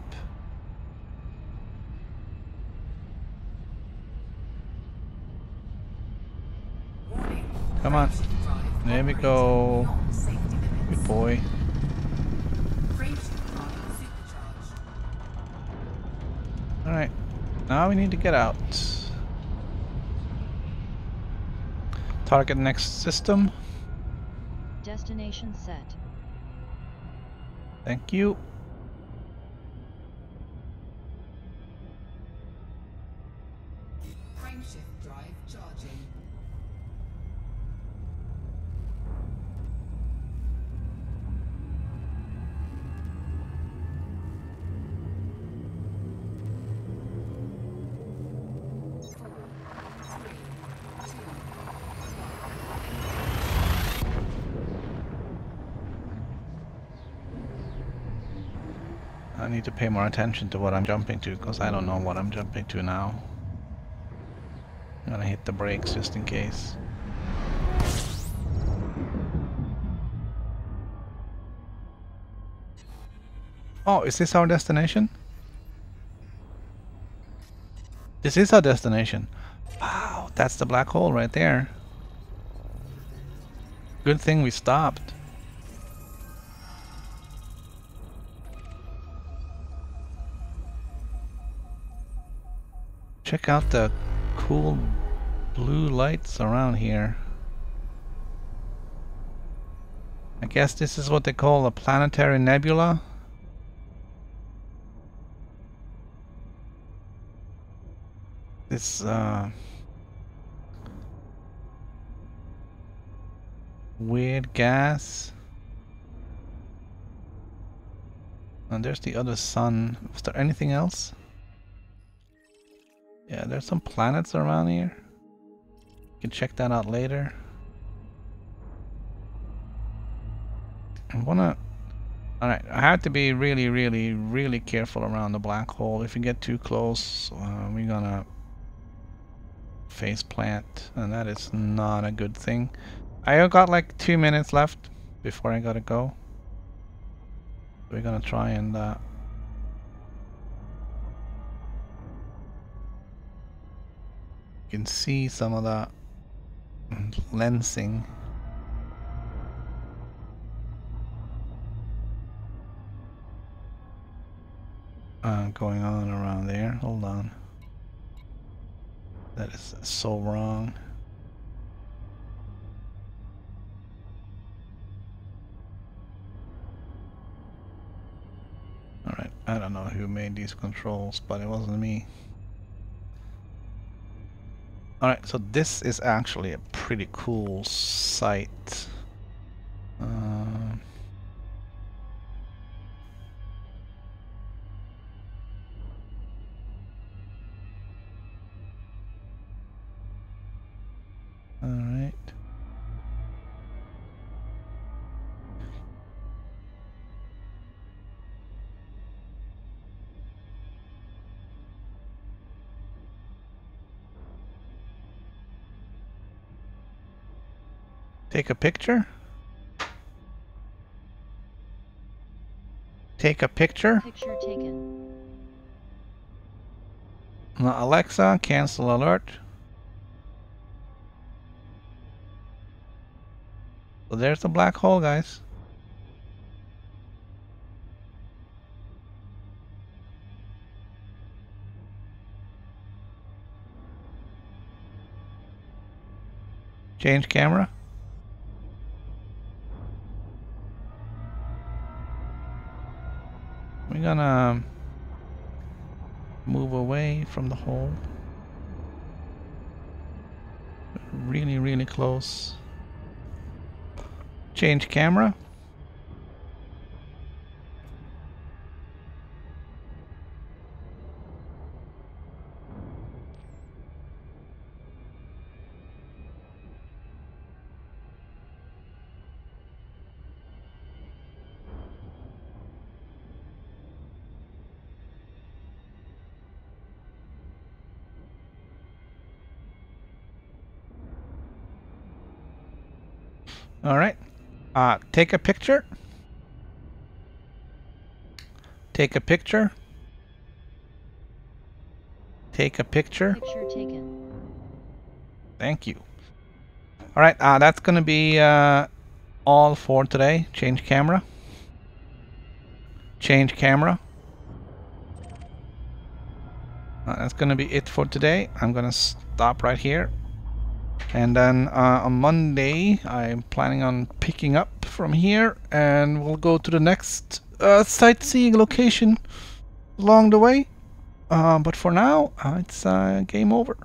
Come on. There we go. Good boy. Alright. Now we need to get out. Target next system. Destination set. Thank you. Frameshift drive charging. I need to pay more attention to what I'm jumping to, because I don't know what I'm jumping to now. I'm gonna hit the brakes just in case. Oh, is this our destination? This is our destination. Wow, that's the black hole right there. Good thing we stopped. Check out the cool blue lights around here. I guess this is what they call a Planetary Nebula. This weird gas. And there's the other sun. Was there anything else? Yeah, there's some planets around here. You can check that out later. I wanna... Alright, I have to be really, really, really careful around the black hole. If we get too close, we're gonna face plant, and that is not a good thing. I got like 2 minutes left before I gotta go. We're gonna try and you can see some of the lensing. Going on around there. Hold on. That is so wrong. Alright, I don't know who made these controls, but it wasn't me. Alright, so this is actually a pretty cool site. Alright. Take a picture? Take a picture. Picture taken. Alexa, cancel alert. So there's the black hole, guys. Change camera. We're gonna move away from the hole. Really, really close. Change camera. All right. Take a picture. Take a picture. Take a picture. Picture taken. Thank you. All right. That's gonna be all for today. Change camera. Change camera. That's gonna be it for today. I'm gonna stop right here. And then on Monday, I'm planning on picking up from here, and we'll go to the next sightseeing location along the way. But for now, it's game over.